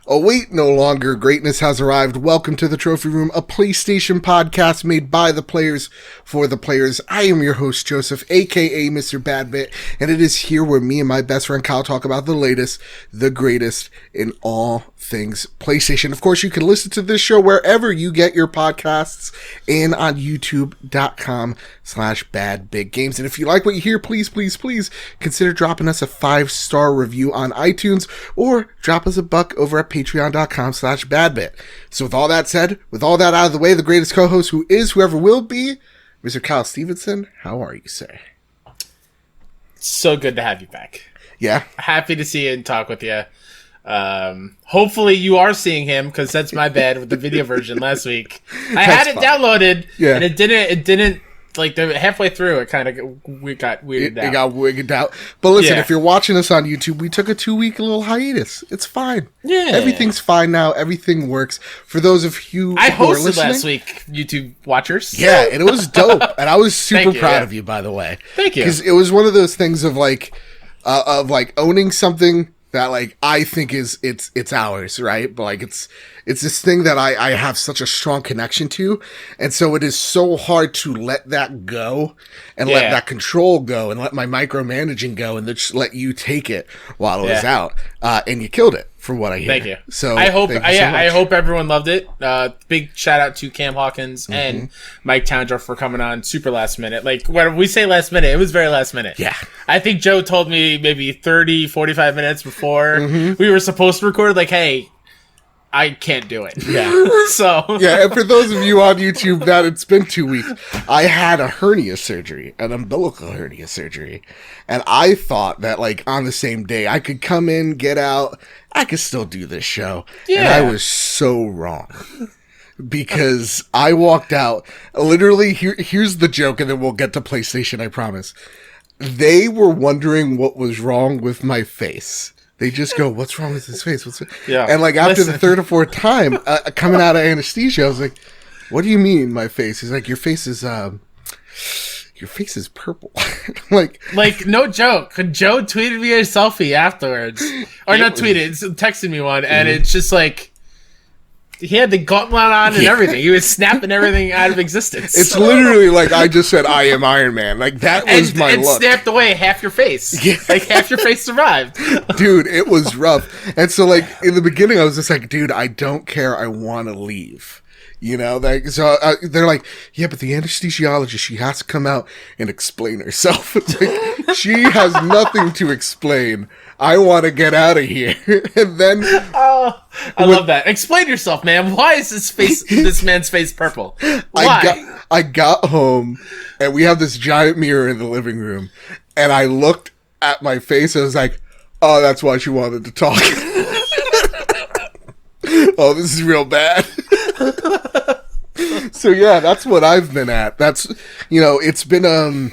Oh wait, no longer. Greatness has arrived. Welcome to the Trophy Room, a PlayStation podcast made by the players for the players. I am your host, Joseph, aka Mr. Badbit, and it is here where me and my best friend Kyle talk about the latest, the greatest in all things PlayStation. Of course, you can listen to this show wherever you get your podcasts and on youtube.com/badbitgames. And if you like what you hear, please consider dropping us a 5-star review on iTunes or drop us a buck over at patreon.com/badbit. So with all that said, with all that out of the way, the greatest co-host who is, whoever will be, Mr. Kyle Stevenson, how are you, sir? So good to have you back. Yeah? Happy to see you and talk with you. Hopefully you are seeing him, because that's my bad with the video version last week. I had it downloaded, and it didn't, like, halfway through, it kind of got weirded out. It got wigged out. But listen, if you're watching us on YouTube, we took a 2-week little hiatus. It's fine. Yeah. Everything's fine now. Everything works. For those of you who are listening. I hosted last week, YouTube watchers. Yeah, and it was dope. And I was super proud of you, by the way. Thank you. Because it was one of those things of owning something that, like, I think it's ours, right? But, like, it's this thing that I have such a strong connection to. And so it is so hard to let that go and let that control go and let my micromanaging go and just let you take it while it was out. And you killed it, from what I hear. Thank you. So I hope everyone loved it. Big shout out to Cam Hawkins and Mike Townsend for coming on super last minute. Like, when we say last minute, it was very last minute. Yeah. I think Joe told me maybe 30, 45 minutes before we were supposed to record, like, hey, I can't do it. Yeah. And for those of you on YouTube, that it's been 2 weeks. I had a hernia surgery, an umbilical hernia surgery. And I thought that, like, on the same day, I could come in, get out, I could still do this show. Yeah. And I was so wrong. Because I walked out, literally, here's the joke, and then we'll get to PlayStation, I promise. They were wondering what was wrong with my face. They just go, what's wrong with his face? And, like, after the third or fourth time, coming out of anesthesia, I was like, what do you mean, my face? He's like, your face is purple. like, no joke. Joe tweeted me a selfie afterwards. Or not tweeted, texted me one, and it's just like, he had the gauntlet on and everything. He was snapping everything out of existence. It's literally like I just said, I am Iron Man. Like, that was my look. And snapped away half your face. Yeah. Like, half your face survived. Dude, it was rough. And so, like, in the beginning, I was just like, dude, I don't care. I want to leave. You know, like, so they're like, yeah, but the anesthesiologist, she has to come out and explain herself. It's like, she has nothing to explain. I want to get out of here. And then, I love that. Explain yourself, man. Why is this man's face purple? Why? I got home, and we have this giant mirror in the living room, and I looked at my face, and I was like, oh, that's why she wanted to talk. Oh, this is real bad. So yeah, that's what I've been at. That's, you know, it's been,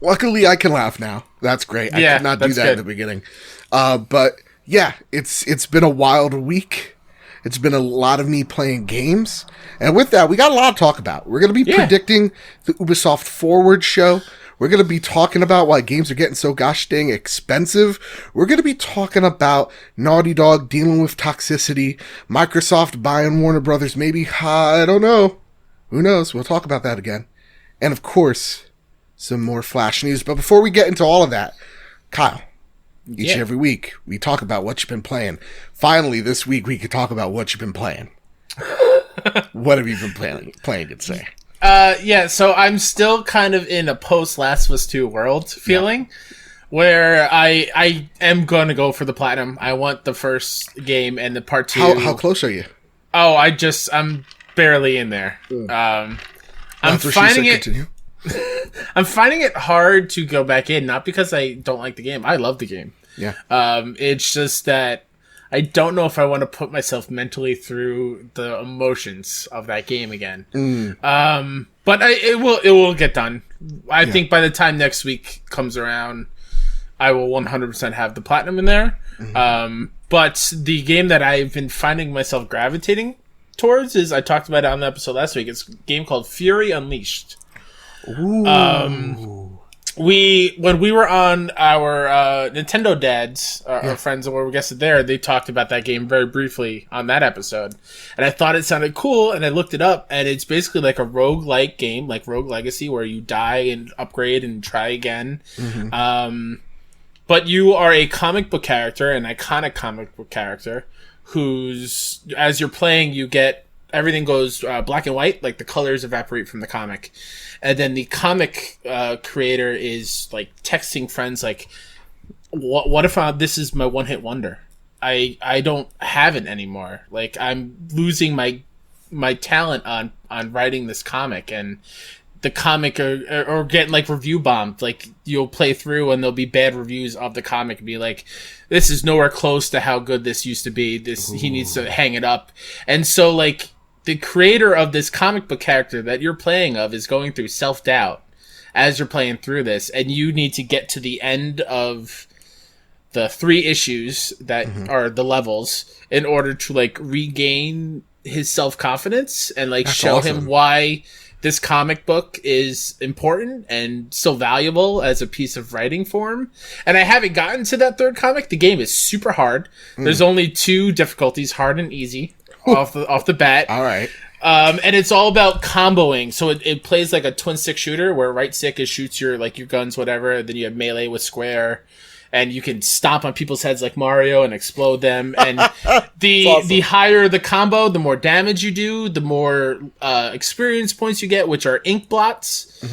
luckily I can laugh now. That's great. I could not do that in the beginning. But yeah, it's been a wild week. It's been a lot of me playing games. And with that, we got a lot to talk about. We're going to be predicting the Ubisoft Forward show. We're going to be talking about why games are getting so gosh dang expensive. We're going to be talking about Naughty Dog dealing with toxicity, Microsoft buying Warner Brothers, maybe, I don't know. Who knows? We'll talk about that again. And of course, some more Flash news. But before we get into all of that, Kyle, each and every week, we talk about what you've been playing. Finally, this week, we could talk about what you've been playing. What have you been playing, good say? So I'm still kind of in a post-Last of Us 2 world feeling, where I am going to go for the platinum. I want the first game and the part 2. How close are you? Oh, I'm barely in there. I'm finding it... I'm finding it hard to go back in, not because I don't like the game. I love the game. Yeah. It's just that I don't know if I want to put myself mentally through the emotions of that game again. But it will get done. I think by the time next week comes around, I will 100% have the platinum in there. But the game that I've been finding myself gravitating towards is, I talked about it on the episode last week, it's a game called Fury Unleashed. Ooh. when we were on our Nintendo Dads, our friends that were guested there, they talked about that game very briefly on that episode. And I thought it sounded cool, and I looked it up, and it's basically like a roguelike game, like Rogue Legacy, where you die and upgrade and try again. Mm-hmm. But you are a comic book character, an iconic comic book character, who's, as you're playing, you get, everything goes black and white, like the colors evaporate from the comic. And then the comic creator is like texting friends like, what if this is my one-hit wonder? I don't have it anymore. Like, I'm losing my talent on writing this comic, and the comic or getting like review bombed. Like, you'll play through and there'll be bad reviews of the comic and be like, this is nowhere close to how good this used to be. He needs to hang it up. And so, like, the creator of this comic book character that you're playing of is going through self-doubt as you're playing through this, and you need to get to the end of the 3 issues that are the levels in order to, like, regain his self-confidence and, like, show him why this comic book is important and so valuable as a piece of writing form. And I haven't gotten to that 3rd comic. The game is super hard. There's only 2 difficulties, hard and easy. off the bat. All right. And it's all about comboing. So it plays like a twin stick shooter where right stick shoots your guns, whatever. And then you have melee with square, and you can stomp on people's heads like Mario and explode them. And the higher the combo, the more damage you do, the more experience points you get, which are ink blots.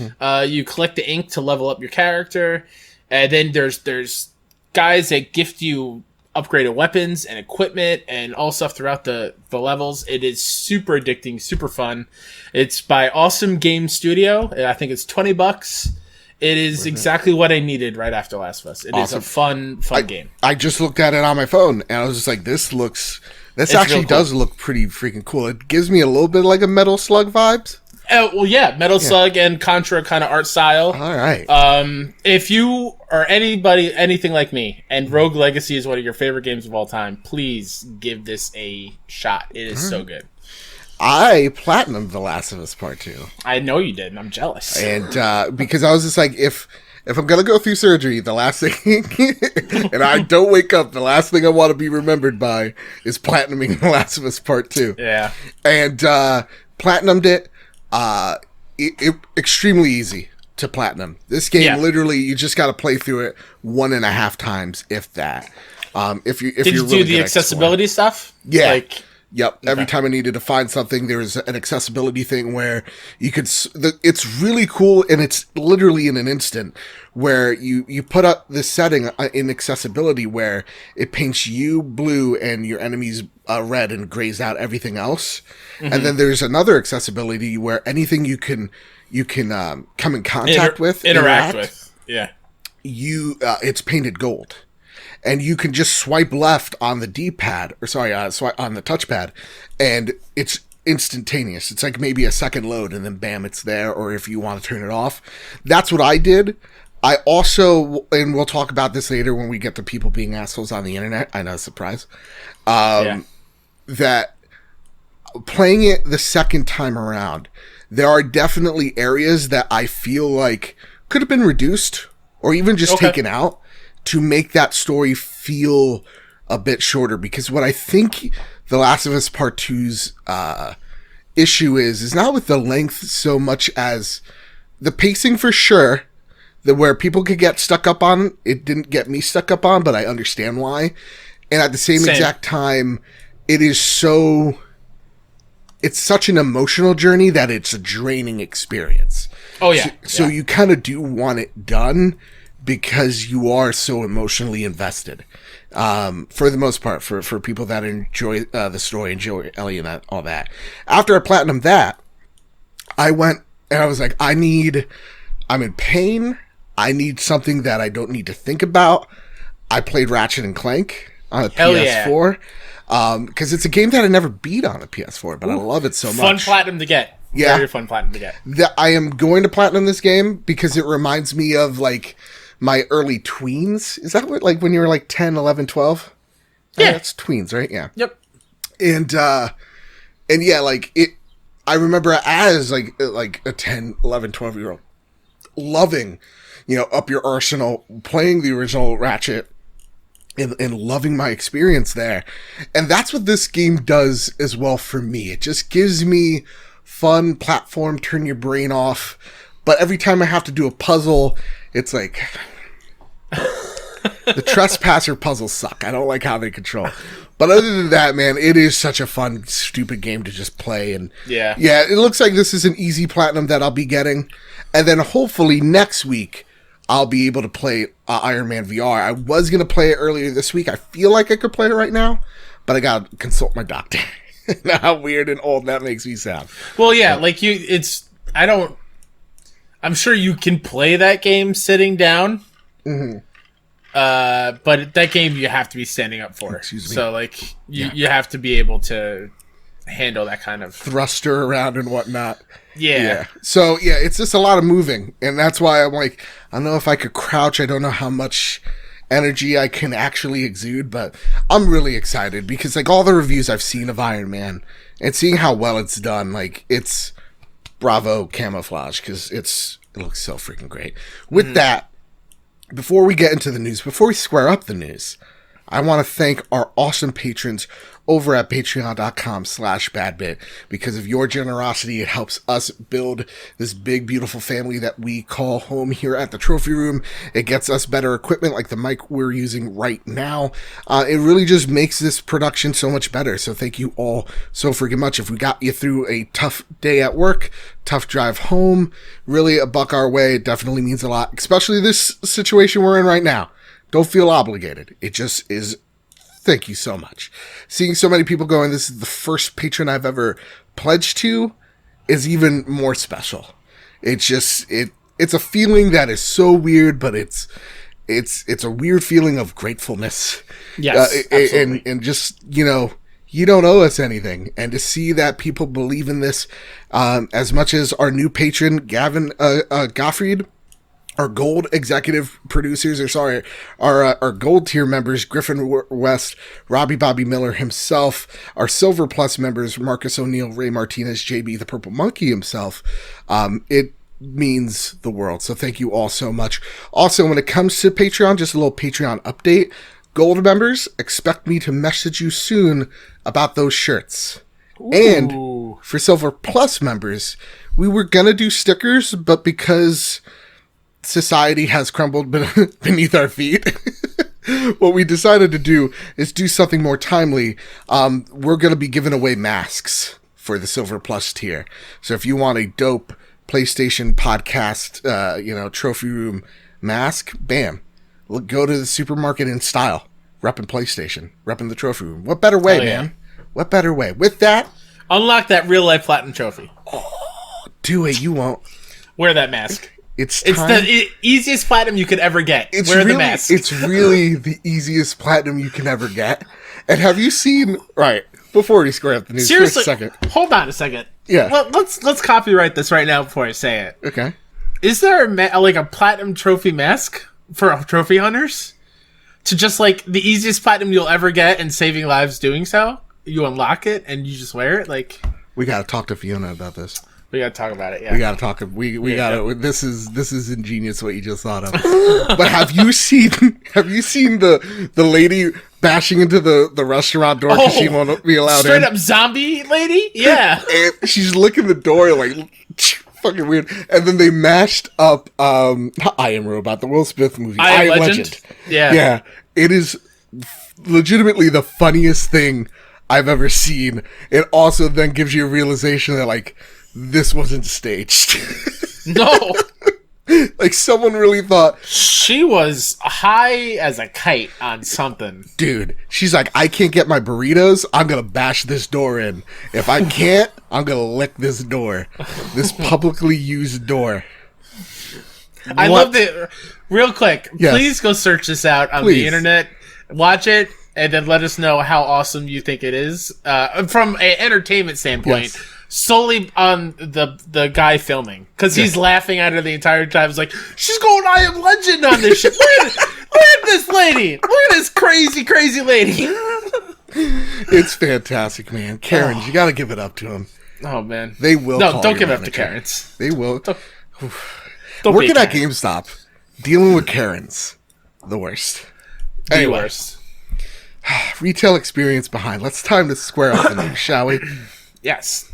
You collect the ink to level up your character. And then there's guys that gift you upgraded weapons and equipment and all stuff throughout the levels. It is super addicting, super fun. It's by Awesome Game Studio. I think it's $20. It is exactly what I needed right after Last of Us. It is a fun game. I just looked at it on my phone and I was just like, this actually does look pretty freaking cool. It gives me a little bit like a Metal Slug vibes. Well, yeah, Metal Slug and Contra kind of art style. All right. If you are anything like me, and Rogue Legacy is one of your favorite games of all time, please give this a shot. It is so good. I platinumed The Last of Us Part 2. I know you did, and I'm jealous. And because I was just like, if I'm going to go through surgery, the last thing, and I don't wake up, the last thing I want to be remembered by is platinuming The Last of Us Part 2. Yeah. And platinumed it. Extremely easy to platinum. This game, literally, you just got to play through it 1.5 times, if that. If you're really do the accessibility stuff? Yeah. Yep. Okay. Every time I needed to find something, there's an accessibility thing where you could. It's really cool, and it's literally in an instant where you put up this setting in accessibility where it paints you blue and your enemies red and grays out everything else. And then there's another accessibility where anything you can come in contact with, interact with, it's painted gold. And you can just swipe left on the D-pad, swipe on the touchpad, and it's instantaneous. It's like maybe a second load, and then bam, it's there, or if you want to turn it off. That's what I did. I also, and we'll talk about this later when we get to people being assholes on the internet. I know, surprise. That playing it the second time around, there are definitely areas that I feel like could have been reduced, or even just taken out, to make that story feel a bit shorter. Because what I think The Last of Us Part 2's issue is not with the length so much as the pacing, for sure, where people could get stuck up on. It didn't get me stuck up on, but I understand why. And at the same exact time, it's such an emotional journey that it's a draining experience. Oh, yeah. So you kind of do want it done, because you are so emotionally invested, for the most part, for people that enjoy the story, enjoy Ellie and all that. After I platinumed that, I went and I was like, I'm in pain. I need something that I don't need to think about. I played Ratchet and Clank on a PS4, because it's a game that I never beat on a PS4, but I love it so much. Fun platinum to get. Yeah. Very fun platinum to get. I am going to platinum this game because it reminds me of, like, my early tweens. Is that what, like, when you were like 10, 11, 12? Yeah. That's tweens, right? Yeah. Yep. And yeah, like, I remember as like a 10, 11, 12-year-old loving, up your arsenal, playing the original Ratchet and loving my experience there. And that's what this game does as well for me. It just gives me fun platform, turn your brain off. But every time I have to do a puzzle, it's like the Trespasser puzzles suck. I don't like how they control. But other than that, man, it is such a fun, stupid game to just play. And yeah, it looks like this is an easy platinum that I'll be getting. And then hopefully next week, I'll be able to play Iron Man VR. I was going to play it earlier this week. I feel like I could play it right now, but I got to consult my doctor. How weird and old that makes me sound. Well, yeah, like I'm sure you can play that game sitting down. Mm-hmm. But that game you have to be standing up for. Excuse me. So like you have to be able to handle that kind of thruster around and whatnot. Yeah. So yeah, it's just a lot of moving, and that's why I'm like, I don't know if I could crouch. I don't know how much energy I can actually exude, but I'm really excited because like all the reviews I've seen of Iron Man and seeing how well it's done, like it's bravo camouflage because it looks so freaking great. With that, before we get into the news, before we square up the news, I want to thank our awesome patrons over at patreon.com/badbit. Because of your generosity, it helps us build this big, beautiful family that we call home here at the Trophy Room. It gets us better equipment like the mic we're using right now. It really just makes this production so much better. So thank you all so freaking much. If we got you through a tough day at work, tough drive home, really a buck our way, it definitely means a lot, especially this situation we're in right now. Don't feel obligated. It just is. Thank you so much. Seeing so many people going, this is the first patron I've ever pledged to, is even more special. It's just, it's a feeling that is so weird, but it's a weird feeling of gratefulness. Yes, and just, you don't owe us anything. And to see that people believe in this, as much as our new patron, Gavin Gottfried, our gold executive producers, our gold tier members, Griffin West, Robbie Bobby Miller himself, our silver plus members, Marcus O'Neill, Ray Martinez, JB, the Purple Monkey himself, it means the world. So thank you all so much. Also, when it comes to Patreon, just a little Patreon update. Gold members, expect me to message you soon about those shirts. Ooh. And for silver plus members, we were gonna do stickers, but because society has crumbled beneath our feet, what we decided to do is do something more timely. We're going to be giving away masks for the Silver Plus tier. So if you want a dope PlayStation podcast, Trophy Room mask, bam, go to the supermarket in style, repping PlayStation, repping the Trophy Room. What better way, man? What better way? With that, unlock that real life platinum trophy. Oh, do it. You won't. Wear that mask. It's the easiest platinum you could ever get. Wear the mask. It's really the easiest platinum you can ever get. And have you seen... Right, before we square up the news, seriously, for a second. Hold on a second. Yeah. Let's copyright this right now before I say it. Okay. Is there a platinum trophy mask for trophy hunters? To just like the easiest platinum you'll ever get and saving lives doing so? You unlock it and you just wear it? Like, we gotta talk to Fiona about this. We gotta talk about it. Yeah, we gotta talk. We gotta. This is ingenious what you just thought of. But have you seen the lady bashing into the restaurant door because she won't be allowed straight in? Straight up zombie lady. Yeah, and she's licking the door like fucking weird. And then they mashed up I Am Robot, the Will Smith movie. I Am Legend. Yeah. It is legitimately the funniest thing I've ever seen. It also then gives you a realization that like, this wasn't staged. No. Like someone really thought she was high as a kite on something. Dude, she's like, I can't get my burritos. I'm going to bash this door in. If I can't, I'm going to lick this door. This publicly used door. I love it. Real quick, yes. Please go search this out on the internet. Watch it, and then let us know how awesome you think it is. From an entertainment standpoint. Yes. Solely on the guy filming, because he's laughing at her the entire time. He's like, she's going I Am Legend on this shit. Look at this lady. Look at this crazy lady. It's fantastic, man. Karens, you gotta give it up to them. Oh man, they will. No, don't give it up to Karens. They will. Don't Working at GameStop, Dealing with Karens. The worst. The worst. Retail experience behind. Let's time to square off the news, shall we? Yes.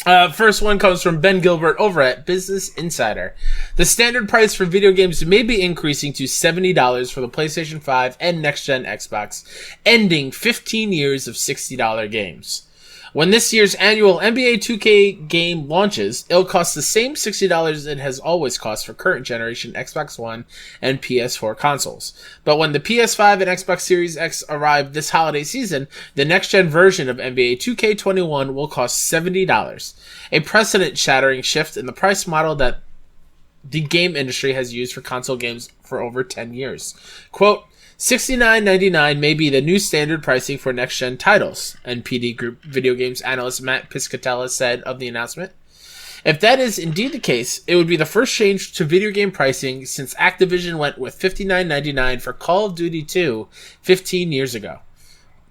First one comes from Ben Gilbert over at Business Insider. The standard price for video games may be increasing to $70 for the PlayStation 5 and next-gen Xbox, ending 15 years of $60 games. When this year's annual NBA 2K game launches, it'll cost the same $60 it has always cost for current generation Xbox One and PS4 consoles. But when the PS5 and Xbox Series X arrive this holiday season, the next-gen version of NBA 2K21 will cost $70, a precedent-shattering shift in the price model that the game industry has used for console games for over 10 years. Quote, $69.99 may be the new standard pricing for next-gen titles, NPD Group video games analyst Matt Piscatella said of the announcement. If that is indeed the case, it would be the first change to video game pricing since Activision went with $59.99 for Call of Duty 2 15 years ago.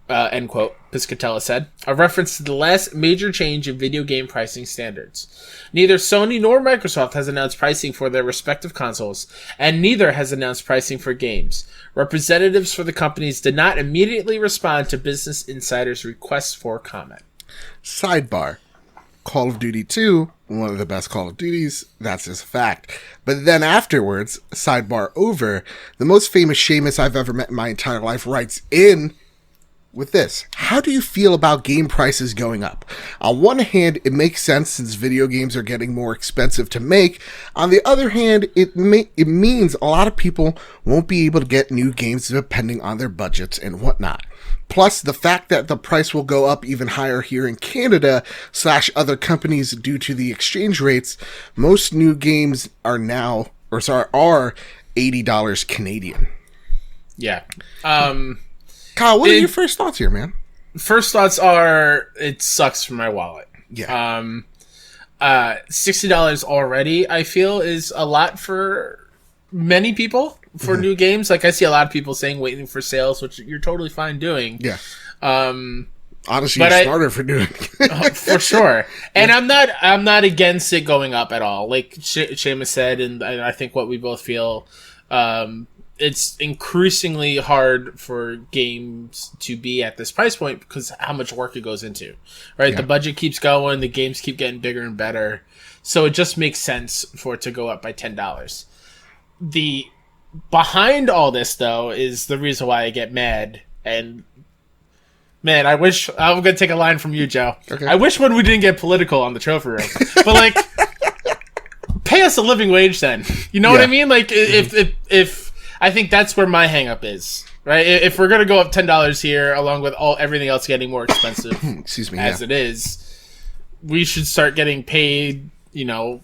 End quote, Piscatella said, a reference to the last major change in video game pricing standards. Neither Sony nor Microsoft has announced pricing for their respective consoles, and neither has announced pricing for games. Representatives for the companies did not immediately respond to Business Insider's request for comment. Sidebar. Call of Duty 2, one of the best Call of Duties, that's just a fact. But then afterwards, sidebar over, the most famous Seamus I've ever met in my entire life writes in with this. How do you feel about game prices going up? On one hand, it makes sense since video games are getting more expensive to make. On the other hand, it means a lot of people won't be able to get new games depending on their budgets and whatnot. Plus, the fact that the price will go up even higher here in Canada / other countries due to the exchange rates. Most new games are now, are $80 Canadian. Yeah. Kyle, what are your first thoughts here, man? First thoughts are, it sucks for my wallet. Yeah. $60 already, I feel, is a lot for many people for new games. Like, I see a lot of people saying waiting for sales, which you're totally fine doing. Yeah. Honestly, you're smarter for doing it. For sure. And I'm not against it going up at all. Like Seamus said, and I think what we both feel, it's increasingly hard for games to be at this price point because how much work it goes into, right? Yeah. The budget keeps going, the games keep getting bigger and better. So it just makes sense for it to go up by $10. The behind all this, though, is the reason why I get mad. And man, I'm going to take a line from you, Joe. Okay. I wish when we didn't get political on the trophy room, but like, pay us a living wage then. You know what I mean? Like if I think that's where my hang up is, right? If we're going to go up $10 here, along with everything else getting more expensive it is, we should start getting paid, a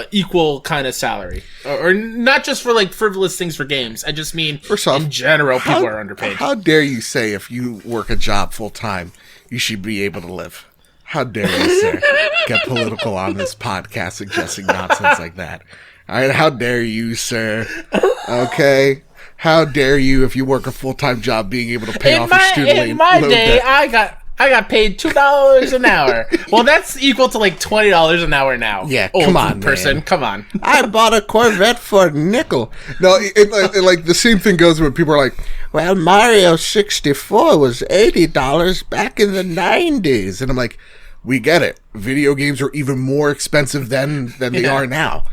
equal kind of salary. Or not just for like frivolous things for games. I just mean, first off, in general, people are underpaid. How dare you say if you work a job full time, you should be able to live? How dare you, sir, get political on this podcast suggesting nonsense like that? All right, how dare you, sir? Okay, how dare you if you work a full-time job being able to pay off your student loan? In my day, I got paid $2 an hour. Well, that's equal to like $20 an hour now. Yeah, come on, person, man. Come on. I bought a Corvette for a nickel. No, like the same thing goes when people are like, "Well, Mario 64 was $80 back in the '90s," and I'm like, "We get it. Video games are even more expensive than they are now."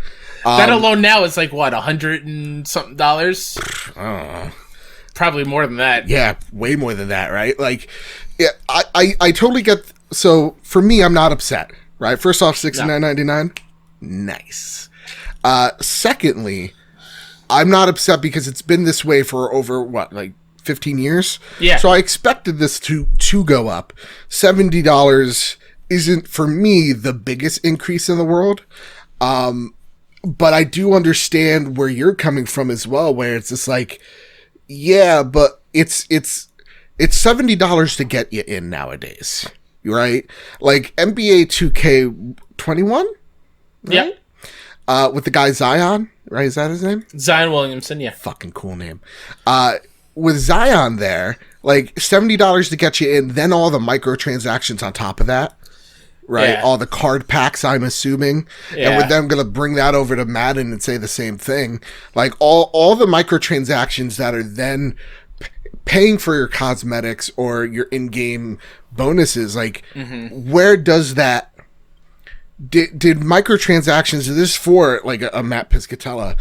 That alone now is like what, $100 and something dollars? Probably more than that. Yeah, way more than that, right? Like, yeah, I totally get. So for me, I'm not upset, right? First off, $69.99, nice. Secondly, I'm not upset because it's been this way for over 15 years. Yeah. So I expected this to go up. $70 isn't for me the biggest increase in the world. But I do understand where you're coming from as well, where it's just like, yeah, but it's $70 to get you in nowadays, right? Like NBA 2K21, right? Yeah. With the guy Zion, right? Is that his name? Zion Williamson, yeah. Fucking cool name. With Zion there, like $70 to get you in, then all the microtransactions on top of that. right? Yeah. All the card packs, I'm assuming. Yeah. And with them going to bring that over to Madden and say the same thing. Like all the microtransactions that are then paying for your cosmetics or your in-game bonuses, like where does that did microtransactions, this is for like a Matt Piscatella,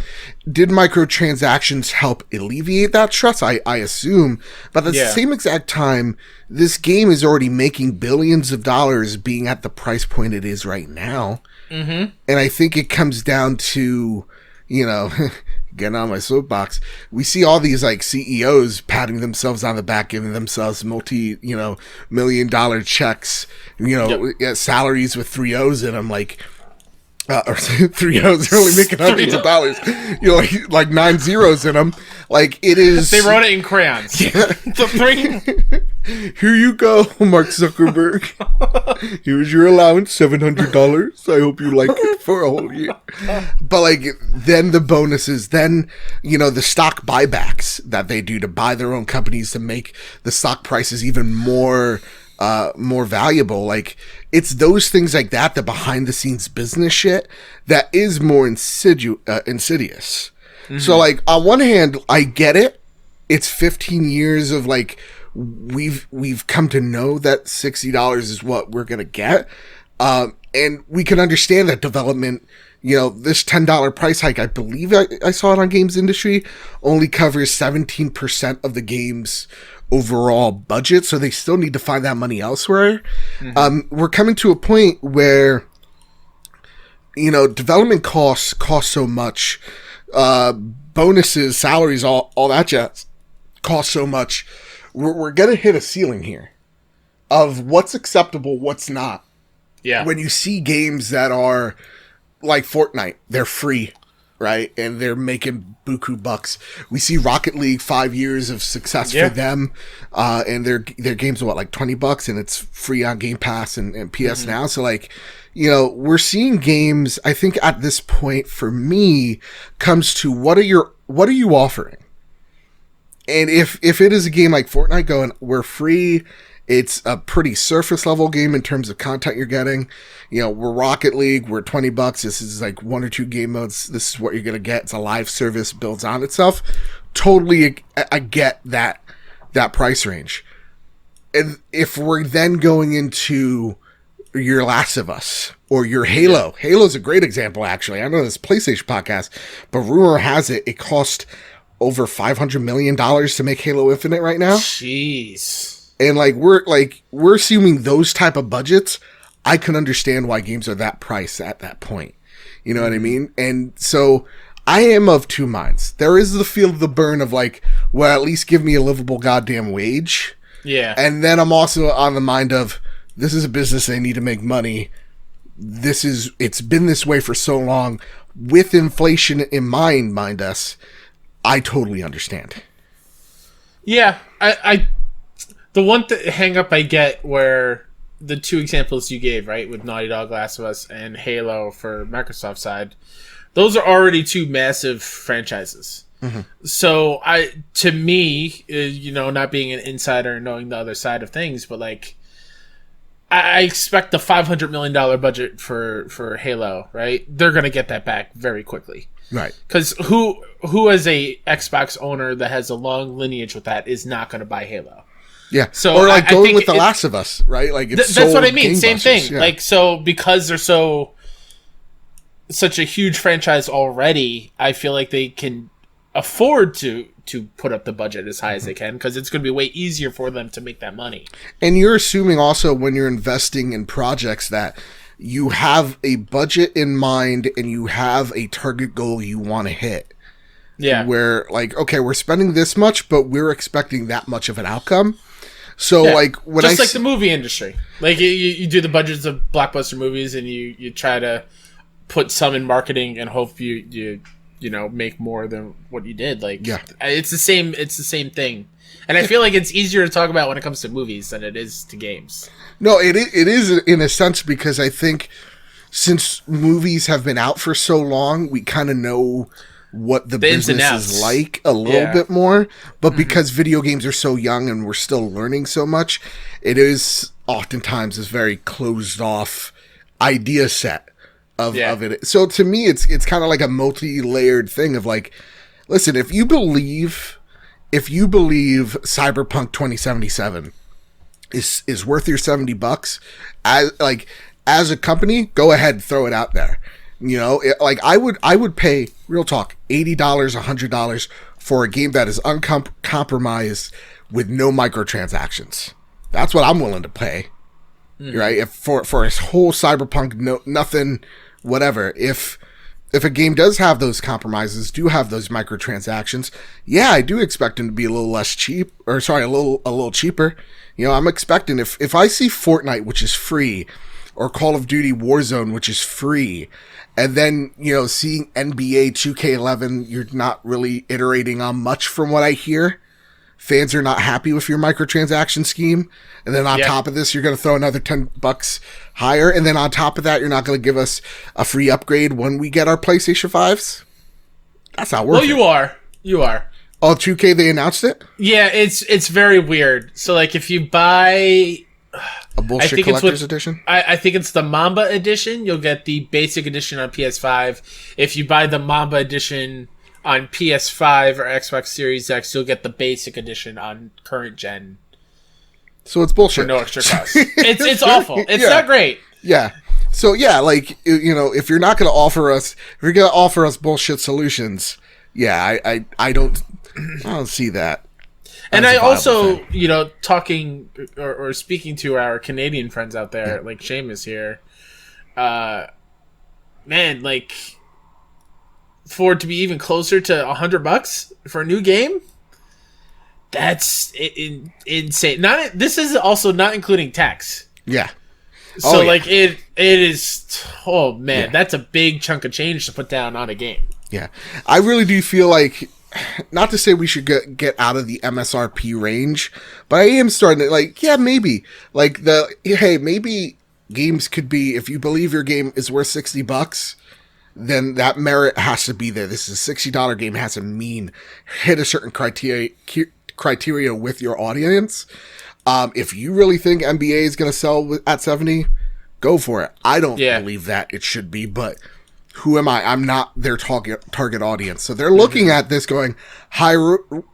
did microtransactions help alleviate that stress? I assume, but at the same exact time, this game is already making billions of dollars being at the price point it is right now. And I think it comes down to, you know, getting on my soapbox, we see all these like CEOs patting themselves on the back, giving themselves multi-million-dollar checks, salaries with 3 O's in them, like, or 3 O's, they're only making hundreds of dollars, like 9 zeros in them. Like, it is. They wrote it in crayons. Yeah. The Here you go, Mark Zuckerberg. Here's your allowance, $700. I hope you like it for a whole year. But like, then the bonuses, then, the stock buybacks that they do to buy their own companies to make the stock prices even more valuable. Like, it's those things like that, the behind the scenes business shit that is more insidious. So like, on one hand, I get it. It's 15 years of like, we've come to know that $60 is what we're going to get. And we can understand that development, this $10 price hike, I believe I saw it on Games Industry, only covers 17% of the game's overall budget. So they still need to find that money elsewhere. We're coming to a point where, development costs cost so much, bonuses, salaries, all that jazz cost so much. We're going to hit a ceiling here of what's acceptable, what's not. Yeah. When you see games that are like Fortnite, they're free, right? And they're making buku bucks. We see Rocket League, 5 years of success for them. And their games are like $20 and it's free on Game Pass and PS Now. So like, we're seeing games, I think at this point for me comes to what are you offering? And if it is a game like Fortnite going, we're free, it's a pretty surface level game in terms of content you're getting. We're Rocket League, we're $20. This is like 1 or 2 game modes. This is what you're going to get. It's a live service, builds on itself. Totally, I get that price range. And if we're then going into your Last of Us or your Halo, Halo's a great example, actually. I know this PlayStation podcast, but rumor has it cost over $500 million to make Halo Infinite right now. Jeez. And we're assuming those type of budgets. I can understand why games are that price at that point. You know what I mean? And so I am of two minds. There is the feel of the burn of like, well, at least give me a livable goddamn wage. Yeah. And then I'm also on the mind of, this is a business, they need to make money. It's been this way for so long. With inflation in mind us, I totally understand. Yeah, I the one hang up I get where the 2 examples you gave, right, with Naughty Dog, Last of Us, and Halo for Microsoft side, those are already 2 massive franchises. So to me, not being an insider and knowing the other side of things, but like, I expect the $500 million budget for Halo, right? They're gonna get that back very quickly. Right. Because who as a Xbox owner that has a long lineage with that is not going to buy Halo? Yeah. So or like going with The Last of Us, right? Like it's that's what I mean. Same thing. Yeah. Like, so because they're such a huge franchise already, I feel like they can afford to put up the budget as high as they can, because it's going to be way easier for them to make that money. And you're assuming also when you're investing in projects that you have a budget in mind and you have a target goal you want to hit. Yeah. Where like, okay, we're spending this much, but we're expecting that much of an outcome. So like when just like the movie industry, like you do the budgets of blockbuster movies and you try to put some in marketing and hope you make more than what you did. Like, it's the same thing. And I feel like it's easier to talk about when it comes to movies than it is to games. No, it is in a sense, because I think since movies have been out for so long, we kind of know what the business is like a little bit more. But because video games are so young and we're still learning so much, it is oftentimes this very closed off idea set of it. So to me, it's kind of like a multi-layered thing of like, listen, if you believe Cyberpunk 2077 is worth your $70, as a company, go ahead and throw it out there. You know, I would pay, real talk, $80, $100 for a game that is uncompromised with no microtransactions. That's what I'm willing to pay, right? If for a whole Cyberpunk, nothing, whatever. If a game does have those compromises, do have those microtransactions, yeah, I do expect them to be a little cheaper. You know, I'm expecting if I see Fortnite, which is free, or Call of Duty Warzone, which is free, and then, you know, seeing NBA 2K11, you're not really iterating on much from what I hear. Fans are not happy with your microtransaction scheme. And then on top of this, you're going to throw another $10 higher. And then on top of that, you're not going to give us a free upgrade when we get our PlayStation 5s. That's not worth it. Well, you are. Oh, 2K, they announced it? Yeah, it's very weird. So, like, if you buy... A bullshit collector's edition? I think it's the Mamba edition. You'll get the basic edition on PS5. If you buy the Mamba edition on PS5 or Xbox Series X, you'll get the basic edition on current gen. So it's bullshit. For no extra cost. It's awful. It's not great. Yeah. So yeah, like, you know, if you're going to offer us bullshit solutions, yeah, I don't see that. And I also, thing. You know, talking or speaking to our Canadian friends out there, like Seamus here, man, like, for it to be even closer to $100 for a new game, that's insane. This is also not including tax. Yeah. So like it is. Oh man, that's a big chunk of change to put down on a game. Yeah, I really do feel like. Not to say we should get out of the MSRP range, but I am starting to, like, yeah, maybe. Like, maybe games could be, if you believe your game is worth $60, then that merit has to be there. This is a $60 game, has to hit a certain criteria with your audience. If you really think NBA is going to sell at 70, go for it. I don't believe that it should be, but... Who am I? I'm not their target audience. So they're looking at this going, high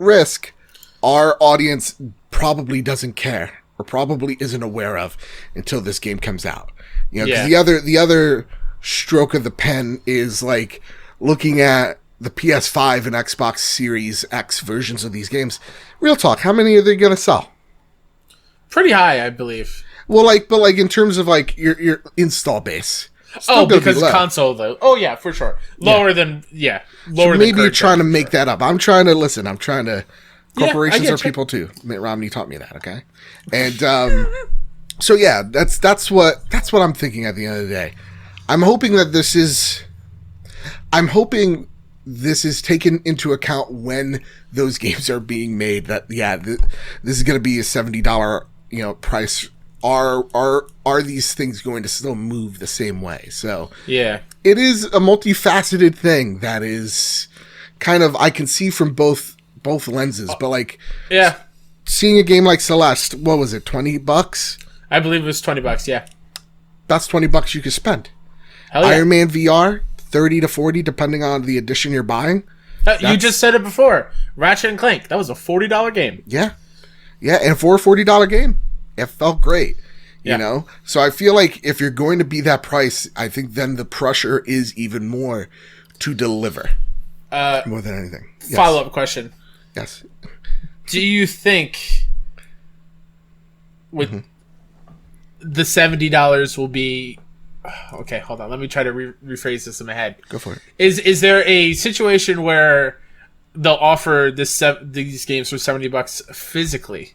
risk, our audience probably doesn't care or probably isn't aware of until this game comes out. You know, 'cause the other stroke of the pen is like looking at the PS5 and Xbox Series X versions of these games. Real talk, how many are they going to sell? Pretty high, I believe. Well, but in terms of like your install base. Because console though. Oh yeah, for sure. Lower than lower. So maybe you're trying to make that up. I'm trying to. Corporations are people too. Mitt Romney taught me that. Okay, and so yeah, that's what I'm thinking at the end of the day. I'm hoping this is taken into account when those games are being made. That this is going to be a $70 price. Are these things going to still move the same way? So yeah, it is a multifaceted thing that is kind of, I can see from both lenses, but like seeing a game like Celeste, what was it, $20? I believe it was $20. Yeah, that's $20 you could spend. Hell yeah. Iron Man VR, $30 to $40 depending on the edition you're buying. You just said it before. Ratchet and Clank, that was a $40 game. Yeah, and for a $40 game. It felt great, you know? So I feel like if you're going to be that price, I think then the pressure is even more to deliver. More than anything. Yes. Follow-up question. Yes. Do you think with the $70 will be... Okay, hold on. Let me try to rephrase this in my head. Go for it. Is there a situation where they'll offer these games for $70 physically?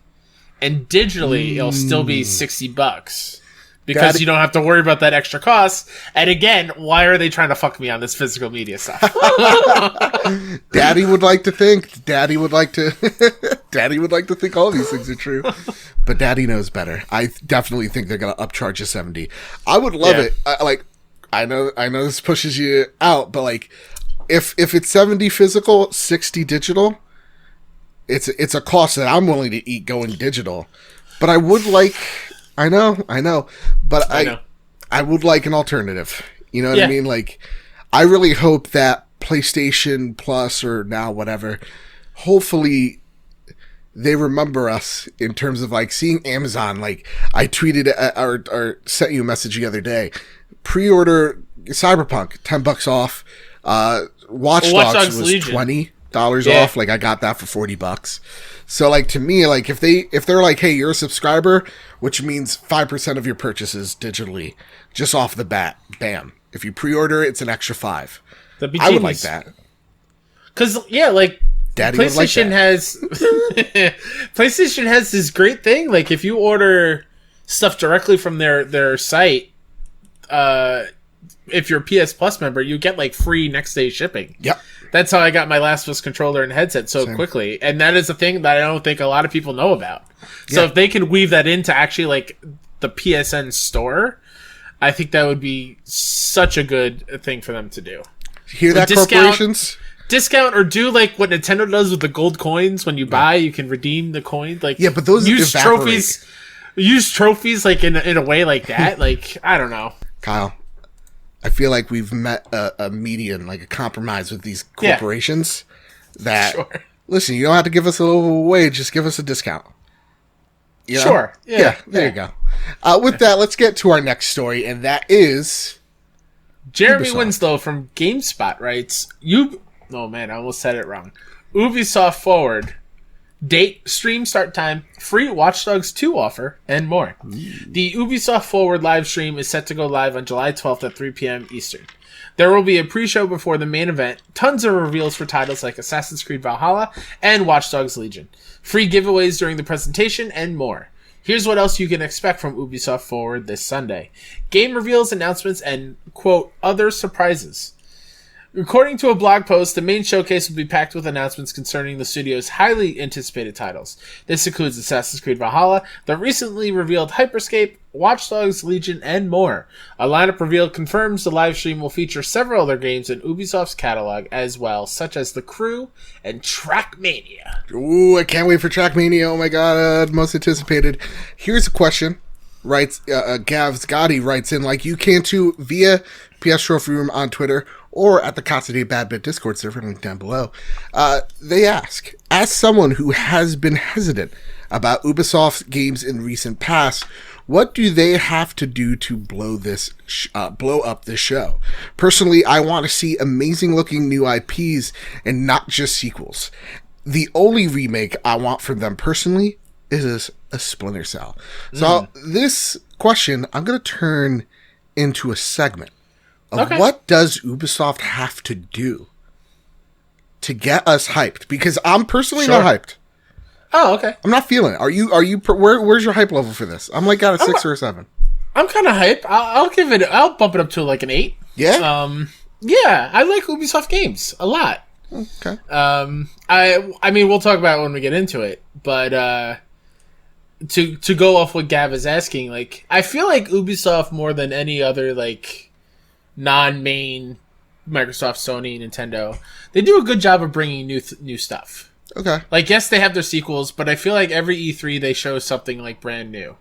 And digitally, it'll still be $60 because you don't have to worry about that extra cost. And again, why are they trying to fuck me on this physical media stuff? Daddy would like to think. Daddy would like to think all these things are true. But Daddy knows better. I definitely think they're gonna upcharge you $70. I would love it. I know this pushes you out, but like, if it's $70 physical, $60 digital. It's a cost that I'm willing to eat going digital, but I would like I know. But I would like an alternative. You know what I mean? Like, I really hope that PlayStation Plus or now whatever, hopefully they remember us in terms of like seeing Amazon. Like, I tweeted or sent you a message the other day. Pre-order Cyberpunk, $10 off. Watch Dogs was Legion. $20 off. Like, I got that for $40. So, like, to me, like, if they're like, hey, you're a subscriber, which means 5% of your purchases digitally, just off the bat, bam. If you pre-order, it's an extra $5. I would like that. Because, like, Daddy PlayStation has PlayStation has this great thing. Like, if you order stuff directly from their site, if you're a PS Plus member, you get like free next day shipping. Yep. That's how I got my Last of Us controller and headset so quickly. And that is a thing that I don't think a lot of people know about. So if they can weave that into actually like the PSN store, I think that would be such a good thing for them to do. Hear that, corporations? Discount or do like what Nintendo does with the gold coins. When you buy, you can redeem the coin. Like, but those use trophies. Use trophies like in a way like that. Like, I don't know, Kyle. I feel like we've met a median, like a compromise with these corporations. That listen, you don't have to give us a little wage; just give us a discount. You know? Sure. Yeah. There you go. With that, let's get to our next story, and that is Jeremy Ubisoft. Winslow from GameSpot writes, oh man, I almost said it wrong. Ubisoft Forward. Date, stream start time, free Watch Dogs 2 offer, and more. The Ubisoft Forward live stream is set to go live on July 12th at 3 p.m. Eastern. There will be a pre-show before the main event, tons of reveals for titles like Assassin's Creed Valhalla and Watch Dogs Legion, free giveaways during the presentation, and more. Here's what else you can expect from Ubisoft Forward this Sunday. Game reveals, announcements, and, quote, other surprises. According to a blog post, the main showcase will be packed with announcements concerning the studio's highly anticipated titles. This includes Assassin's Creed Valhalla, the recently revealed Hyperscape, Watch Dogs Legion, and more. A lineup reveal confirms the live stream will feature several other games in Ubisoft's catalog as well, such as The Crew and Trackmania. Ooh, I can't wait for Trackmania. Oh my god, most anticipated. Here's a question. Writes Gavs Gotti writes in, like you can too, via PS Trophy Room on Twitter or at the Casa de Bad Bit Discord server, link down below. They ask, as someone who has been hesitant about Ubisoft games in recent past, what do they have to do to blow up this show? Personally, I want to see amazing looking new IPs and not just sequels. The only remake I want from them personally is a Splinter Cell. So this question, I'm going to turn into a segment of what does Ubisoft have to do to get us hyped? Because I'm personally not hyped. Oh, okay. I'm not feeling it. Are you? Where's your hype level for this? I'm like at a 6 or a 7. I'm kind of hype. I'll bump it up to like an 8. Yeah. Yeah, I like Ubisoft games a lot. Okay. I mean, we'll talk about it when we get into it, but to go off what Gav is asking, like, I feel like Ubisoft more than any other like non-main Microsoft, Sony, Nintendo, they do a good job of bringing new stuff. Okay. Like, yes, they have their sequels, but I feel like every E3 they show something like brand new.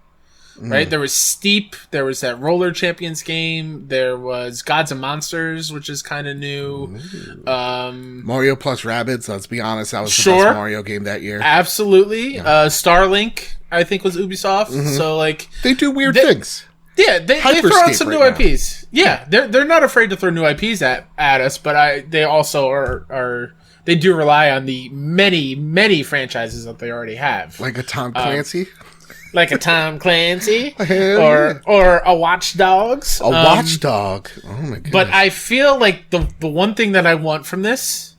Right? There was Steep, there was that Roller Champions game, there was Gods and Monsters, which is kind of new. Mario plus Rabbids, let's be honest, that was the best Mario game that year. Absolutely. Yeah. Starlink, I think, was Ubisoft. So, like, they do weird things. Yeah, they throw out some new IPs. Yeah, they're not afraid to throw new IPs at us, but they also are they do rely on the many franchises that they already have. Like a Tom Clancy? Like a Tom Clancy or a Watch Dogs. A Watch Dog. Oh my goodness. But I feel like the one thing that I want from this,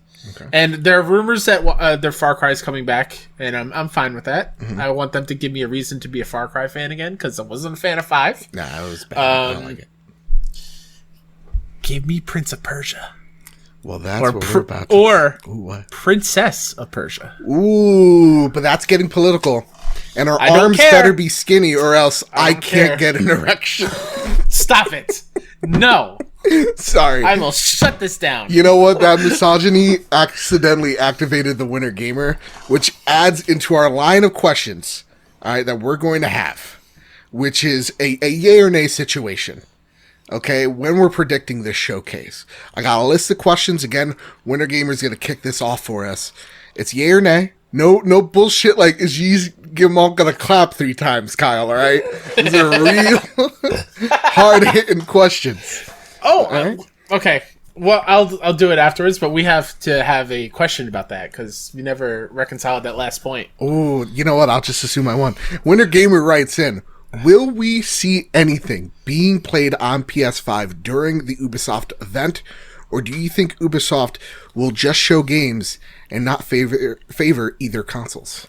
and there are rumors that their Far Cry is coming back, and I'm fine with that. I want them to give me a reason to be a Far Cry fan again, because I wasn't a fan of 5. Nah, it was bad. I don't like it. Give me Prince of Persia. Well, that's what we're about to... Or Princess of Persia. Ooh, but that's getting political. And our arms better be skinny or else I can't get an erection. Stop it. No. Sorry. I will shut this down. You know what? That misogyny accidentally activated the Winter Gamer, which adds into our line of questions, all right, that we're going to have. which is a yay or nay situation. Okay, when we're predicting this showcase. I got a list of questions. Again, Winter Gamer's going to kick this off for us. It's yay or nay. No bullshit like, is Yee's Gimmal going to clap 3 times, Kyle, all right? These are real hard-hitting questions. Oh, right? Okay. Well, I'll do it afterwards, but we have to have a question about that because we never reconciled that last point. Oh, you know what? I'll just assume I won. Winter Gamer writes in, will we see anything being played on PS5 during the Ubisoft event, or do you think Ubisoft will just show games and not favor either consoles?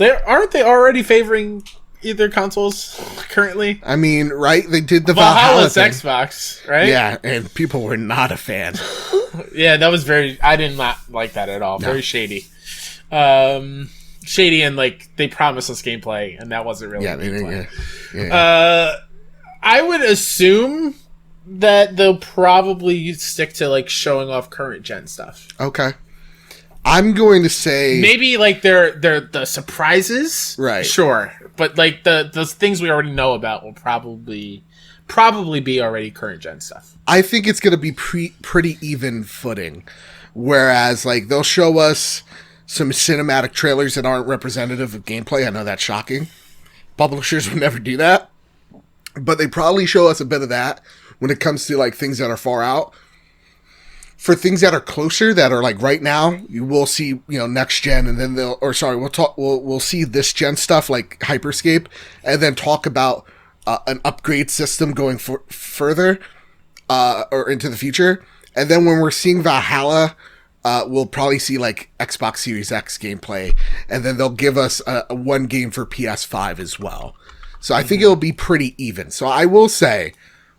Aren't they already favoring either consoles currently? I mean, right? They did the Valhalla thing. Xbox, right? Yeah, and people were not a fan. Yeah, that was I did not like that at all. No. Very shady. Shady, and like they promised us gameplay, and that wasn't really gameplay. Yeah. I would assume that they'll probably stick to like showing off current gen stuff. Okay. I'm going to say maybe like they're the surprises, right? Sure, but like the things we already know about will probably be already current gen stuff. I think it's going to be pretty even footing, whereas like they'll show us some cinematic trailers that aren't representative of gameplay. I know that's shocking. Publishers would never do that, but they probably show us a bit of that when it comes to like things that are far out. For things that are closer, that are like right now, you will see, next gen, and then we'll see this gen stuff like Hyperscape, and then talk about an upgrade system going further or into the future. And then when we're seeing Valhalla, we'll probably see like Xbox Series X gameplay, and then they'll give us a one game for PS5 as well. So I think it'll be pretty even. So I will say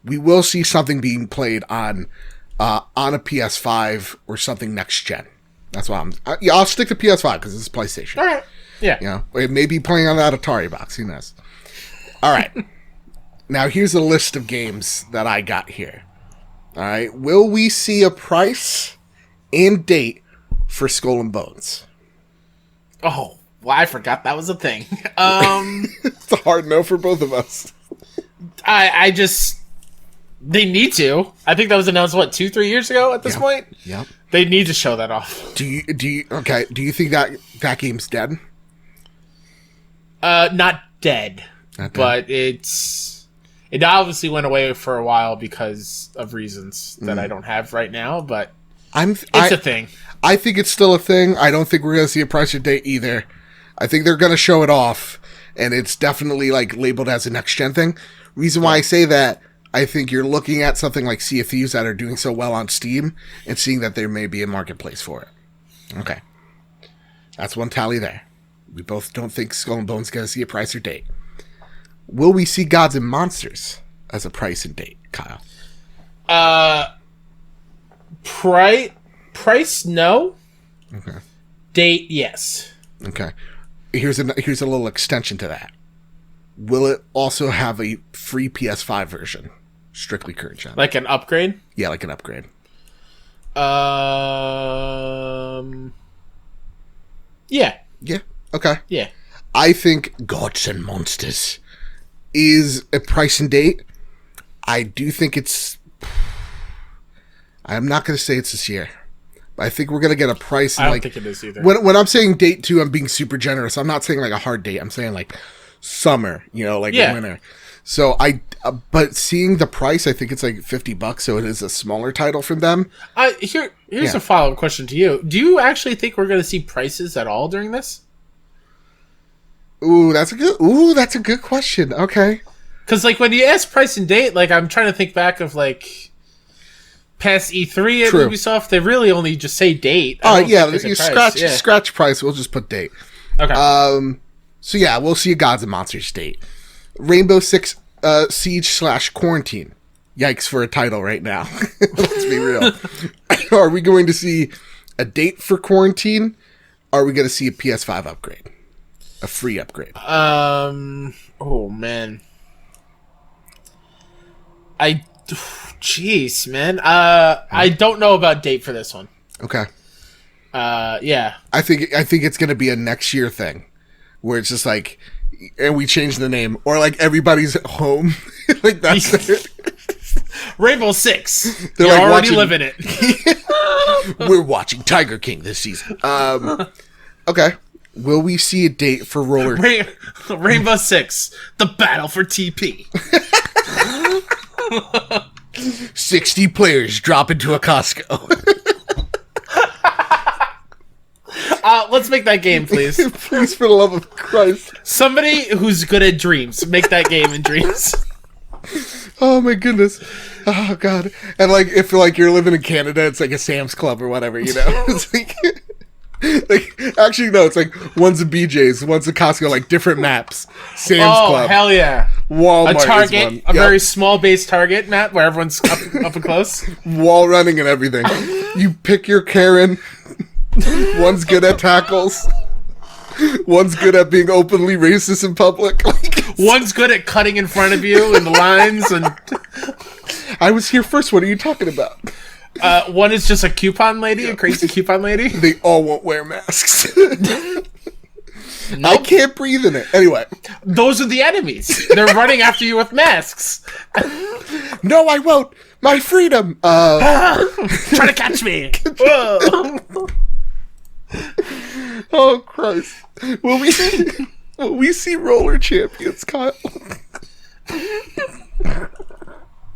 we will see something being played on a PS5 or something next gen. That's why I'll stick to PS5 because it's PlayStation. All right. Yeah. It may be playing on that Atari box. Who knows? All right. Now here's a list of games that I got here. All right. Will we see a price and date for Skull and Bones? Oh, well, I forgot that was a thing. It's a hard no for both of us. I just... They need to. I think that was announced, 2-3 years ago at this point? Yep. They need to show that off. Do you think that game's dead? Not dead. But it obviously went away for a while because of reasons that I don't have right now, but it's a thing. I think it's still a thing. I don't think we're going to see a price or date either. I think they're going to show it off, and it's definitely like labeled as a next gen thing. Reason why I say that, I think you're looking at something like Sea of Thieves that are doing so well on Steam and seeing that there may be a marketplace for it. Okay. That's one tally there. We both don't think Skull and Bones is going to see a price or date. Will we see Gods and Monsters as a price and date, Kyle? Price, no. Okay. Date, yes. Okay. Here's a little extension to that. Will it also have a free PS5 version? Strictly current gen. Like an upgrade? Yeah, like an upgrade. Yeah. Yeah. Okay. Yeah. I think Gods and Monsters is a price and date. I do think I'm not going to say it's this year. But I think we're going to get a price. I don't think it is either. When I'm saying date too, I'm being super generous. I'm not saying like a hard date. I'm saying like summer, winter. So but seeing the price, I think it's like $50, so it is a smaller title from them. Here's a follow-up question to you. Do you actually think we're going to see prices at all during this? That's a good question. Okay. Because like when you ask price and date, like I'm trying to think back of like past E3 at Ubisoft, they really only just say date. You scratch price. We'll just put date. Okay. So yeah, we'll see a Gods and Monsters date. Rainbow Six Siege/Quarantine. Yikes for a title right now. Let's be real. Are we going to see a date for Quarantine? Are we going to see a PS5 upgrade? A free upgrade? Oh man. Jeez, man. I don't know about date for this one. Okay. Yeah. I think it's going to be a next year thing, where it's just like and we change the name, or like everybody's at home, like that's it. Rainbow Six. They're like already living it. We're watching Tiger King this season. Okay. Will we see a date for Rainbow Six, the battle for TP? 60 players drop into a Costco. Let's make that game, please. Please, for the love of Christ. Somebody who's good at Dreams, make that game in Dreams. Oh my goodness. Oh god. And like if like you're living in Canada, it's like a Sam's Club or whatever, you know? It's like actually no, it's like one's a BJ's, one's a Costco, like different maps. Sam's Club. Oh hell yeah. Walmart. A Target, a very small base Target map where everyone's up and close. Wall running and everything. You pick your Karen. One's good at tackles. One's good at being openly racist in public. One's good at cutting in front of you in the lines. And I was here first. What are you talking about? One is just a coupon lady, a crazy coupon lady. They all won't wear masks. Nope. I can't breathe in it. Anyway. Those are the enemies. They're running after you with masks. No, I won't. My freedom. Try to catch me. Oh, Christ. Will we see roller champions, Kyle?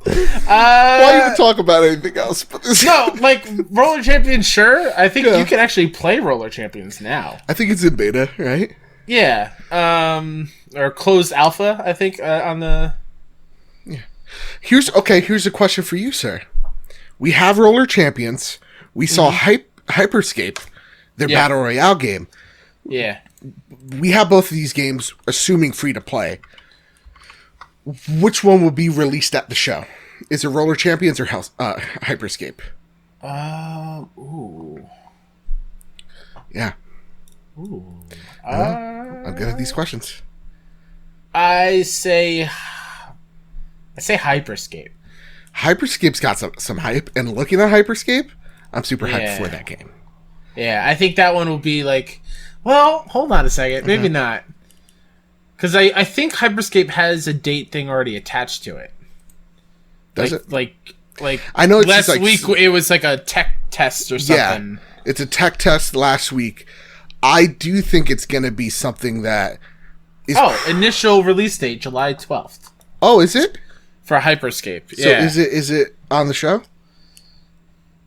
Why even talk about anything else? But no, like roller champions, sure. I think you can actually play roller champions now. I think it's in beta, right? Yeah. Or closed alpha, I think, on the... Yeah. Here's a question for you, sir. We have roller champions. We saw Hyperscape, their battle royale game. Yeah. We have both of these games, assuming free to play. Which one will be released at the show? Is it Roller Champions or Hyperscape? Ooh. Yeah. Ooh. I'm good at these questions. I say Hyperscape. Hyperscape's got some hype, and looking at Hyperscape, I'm super hyped for that game. Yeah, I think that one will be like... Well, hold on a second. Maybe not. Because I think Hyperscape has a date thing already attached to it. Does it? Like I know it's last just week it was like a tech test or something. Yeah, it's a tech test last week. I do think it's going to be something that is... initial release date, July 12th. Oh, is it? For Hyperscape, So is it on the show?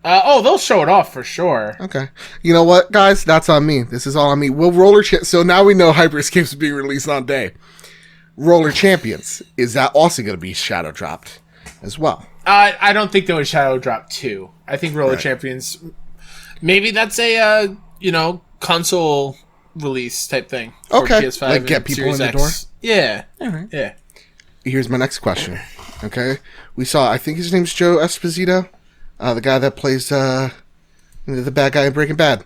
They'll show it off for sure. Okay. You know what, guys? That's on me. This is all on me. We'll so now we know Hyperscape's being released on day. Roller Champions. Is that also going to be shadow dropped as well? I don't think they would shadow drop 2. I think Roller Champions... Maybe that's a, console release type thing. Okay. PS5 like get people Series in the door? Yeah. All right. Yeah. Here's my next question. Okay. We saw, I think his name's Joe Esposito. The guy that plays the bad guy in Breaking Bad.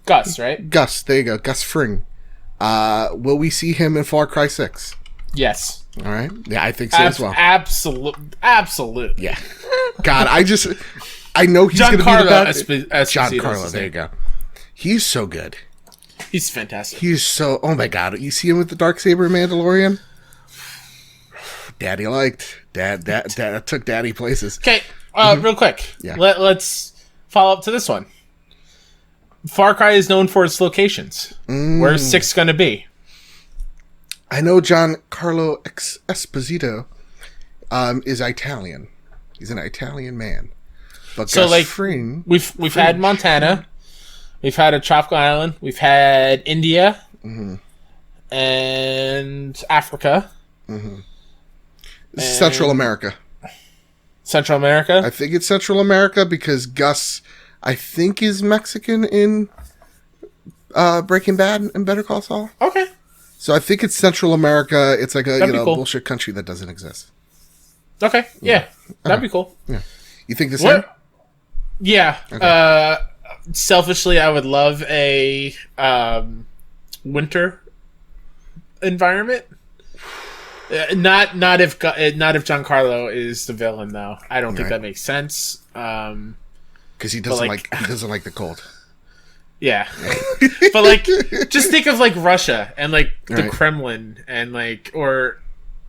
Gus, right? Gus, there you go. Gus Fring. Will we see him in Far Cry 6? Yes. All right. Yeah, I think so as well. Absolute. Yeah. God, I know he's going to be the bad... Giancarlo, there you go. He's so good. He's fantastic. He's so... Oh my God. You see him with the Darksaber Mandalorian? Daddy liked. Dad took Daddy places. Okay. Real quick, let's follow up to this one. Far Cry is known for its locations. Where's 6 going to be? I know Giancarlo Esposito is Italian. He's an Italian man. But so, we've had Montana, we've had a tropical island, we've had India, and Africa, Central America. Central America? I think it's Central America because Gus, I think, is Mexican in Breaking Bad and Better Call Saul. Okay. So I think it's Central America. It's like a cool bullshit country that doesn't exist. Okay. Yeah. That'd be cool. Yeah. You think the same? Yeah. Okay. Selfishly, I would love a winter environment. Not if Giancarlo is the villain though. I don't think that makes sense. Because he doesn't like the cold. Yeah. But, like, just think of, like, Russia and, like, the Kremlin and, like, or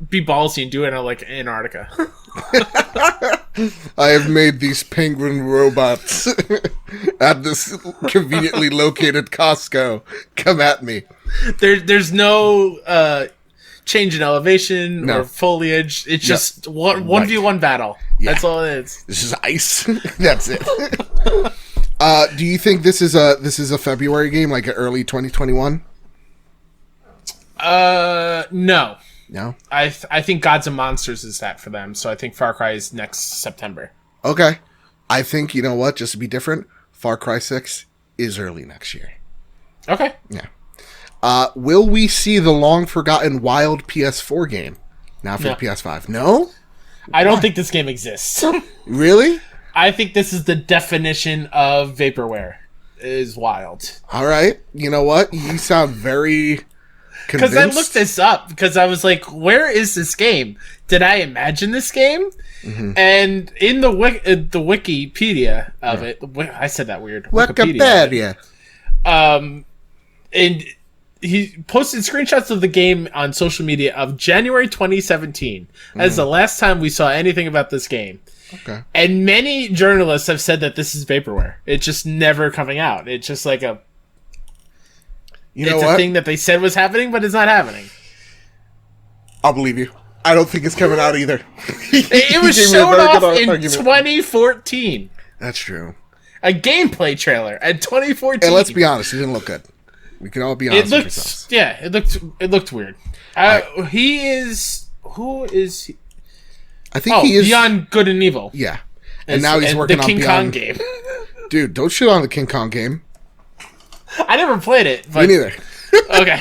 be ballsy and do it in, like, Antarctica. I have made these penguin robots at this conveniently located Costco. Come at me. There's no change in elevation or foliage. It's just 1v1 battle. Yeah. That's all it is. This is ice. That's it. Do you think this is a February game, like an early 2021? No. No? I think Gods and Monsters is that for them, so I think Far Cry is next September. Okay. I think, you know what, just to be different, Far Cry 6 is early next year. Okay. Yeah. Will we see the long-forgotten Wild PS4 game now for the PS5? No? I don't think this game exists. Really? I think this is the definition of vaporware. Is Wild. All right. You know what? You sound very convinced. Because I looked this up, because I was like, where is this game? Did I imagine this game? Mm-hmm. And in the Wikipedia of it, I said that weird. Wikipedia. And he posted screenshots of the game on social media of January 2017 as the last time we saw anything about this game. Okay. And many journalists have said that this is vaporware. It's just never coming out. It's just like a thing that they said was happening, but it's not happening. I'll believe you. I don't think it's coming out either. It was shown off in 2014. That's true. A gameplay trailer in 2014. And let's be honest, it didn't look good. We can all be honest with ourselves. Yeah, it looked weird. Who is he? I think he is Beyond Good and Evil. Yeah. And now he's working on the King Kong game. Dude, don't shit on the King Kong game. I never played it. But... Me neither. Okay.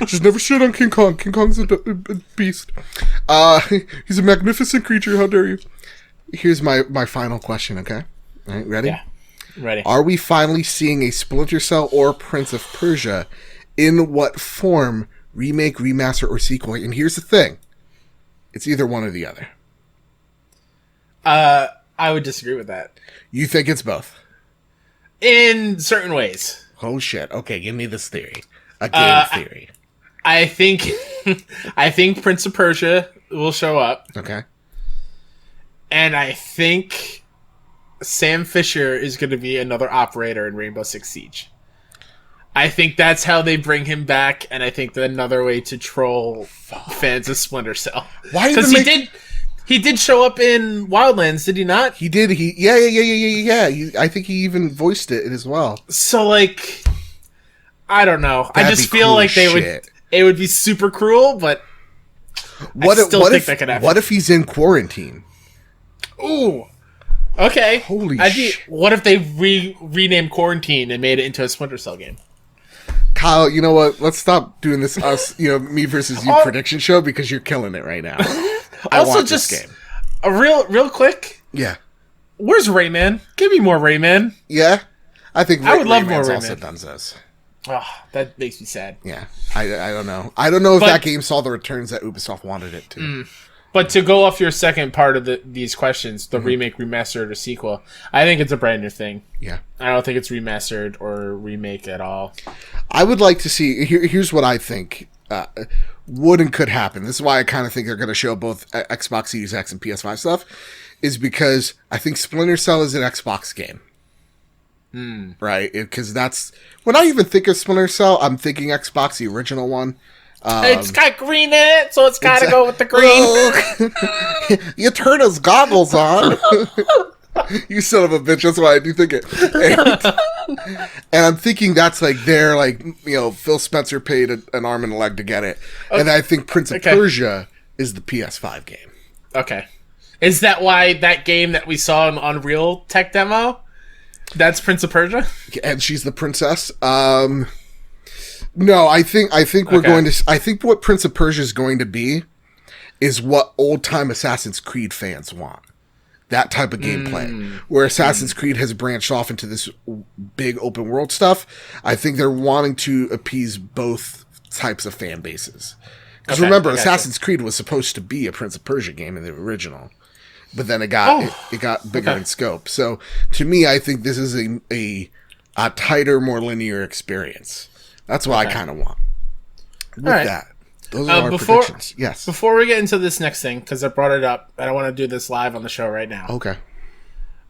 Just never shit on King Kong. King Kong's a beast. He's a magnificent creature. How dare you? Here's my final question, okay? All right, ready? Yeah. Ready. Are we finally seeing a Splinter Cell or Prince of Persia? In what form? Remake, remaster, or sequel? And here's the thing. It's either one or the other. I would disagree with that. You think it's both? In certain ways. Oh shit. Okay, give me this theory. A game theory. I think Prince of Persia will show up. Okay. And I think Sam Fisher is going to be another operator in Rainbow Six Siege. I think that's how they bring him back, and I think that's another way to troll fans of Splinter Cell. Why? Because he did show up in Wildlands, did he not? He did. Yeah. I think he even voiced it as well. So, like, I don't know. That'd I just feel cool like it would be super cruel, but I still think that could happen. What if he's in quarantine? Ooh. Okay. Holy shit. What if they renamed Quarantine and made it into a Splinter Cell game? Kyle, you know what? Let's stop doing this me versus you prediction show because you're killing it right now. I want this game. A real quick. Yeah. Where's Rayman? Give me more Rayman. Yeah. I think I would love more Rayman. Also done this. Oh, that makes me sad. Yeah. I don't know. I don't know if that game saw the returns that Ubisoft wanted it to. But to go off your second part of these questions, the remake, remastered, or sequel, I think it's a brand new thing. Yeah. I don't think it's remastered or remake at all. I would like to see... Here's what I think would and could happen. This is why I kind of think they're going to show both Xbox Series X and PS5 stuff, is because I think Splinter Cell is an Xbox game. Right? Because that's... When I even think of Splinter Cell, I'm thinking Xbox, the original one. It's got green in it, so it's got to go with the green. You turn his goggles on. You son of a bitch. That's why I do think it. And I'm thinking that's like they're like, Phil Spencer paid an arm and a leg to get it. Okay. And I think Prince of Persia is the PS5 game. Okay. Is that why that game that we saw in Unreal Tech demo, that's Prince of Persia? And she's the princess? No, I think we're going to... I think what Prince of Persia is going to be is what old-time Assassin's Creed fans want. That type of gameplay. Where Assassin's Creed has branched off into this big open-world stuff. I think they're wanting to appease both types of fan bases. Because remember, Assassin's Creed was supposed to be a Prince of Persia game in the original. But then it got bigger in scope. So, to me, I think this is a a tighter, more linear experience. That's what I kind of want. With that, those are our predictions. Yes. Before we get into this next thing, because I brought it up, and I want to do this live on the show right now. Okay.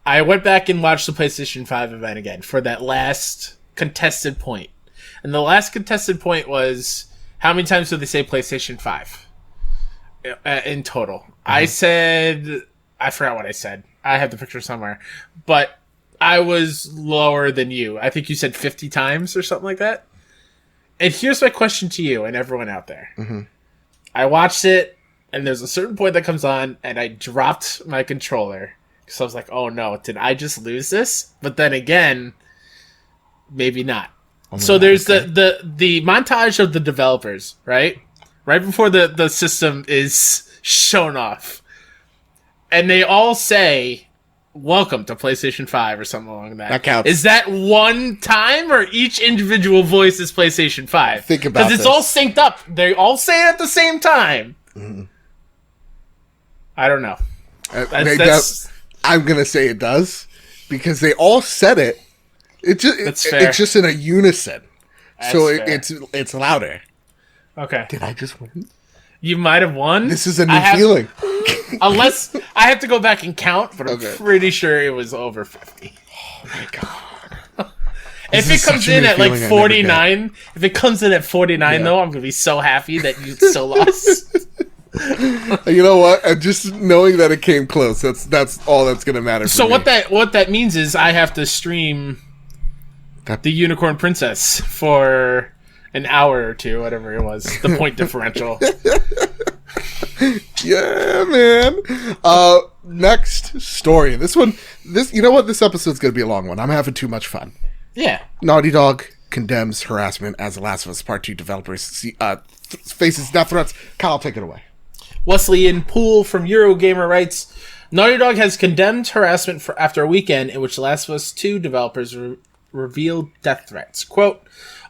I went back and watched the PlayStation 5 event again for that last contested point. And the last contested point was, how many times did they say PlayStation 5 in total? Mm-hmm. I forgot what I said. I have the picture somewhere. But I was lower than you. I think you said 50 times or something like that. And here's my question to you and everyone out there. Mm-hmm. I watched it, and there's a certain point that comes on, and I dropped my controller. So I was like, oh no, did I just lose this? But then again, maybe not. Oh so there's the montage of the developers, right? Right before the system is shown off. And they all say, welcome to PlayStation 5 or something along that. That counts. Is that one time or each individual voice is PlayStation 5? Think about this. Because it's all synced up. They all say it at the same time. Mm-hmm. I don't know. I'm going to say it does because they all said it. It's just in a unison. So it's louder. Okay. Did I just win? You might have won. This is a new feeling. Unless I have to go back and count, but I'm pretty sure it was over 50. Oh my god. If it comes in at like 49, though, I'm going to be so happy that you still lost. You know what? Just knowing that it came close, that's all that's going to matter for me. what that means is I have to stream the Unicorn Princess for an hour or two, whatever it was. The point differential. Yeah, man. Next story. You know what? This episode's going to be a long one. I'm having too much fun. Yeah. Naughty Dog condemns harassment as The Last of Us Part 2 developers faces death threats. Kyle, take it away. Wesleyan Poole from Eurogamer writes, Naughty Dog has condemned harassment after a weekend in which The Last of Us 2 developers revealed death threats. Quote,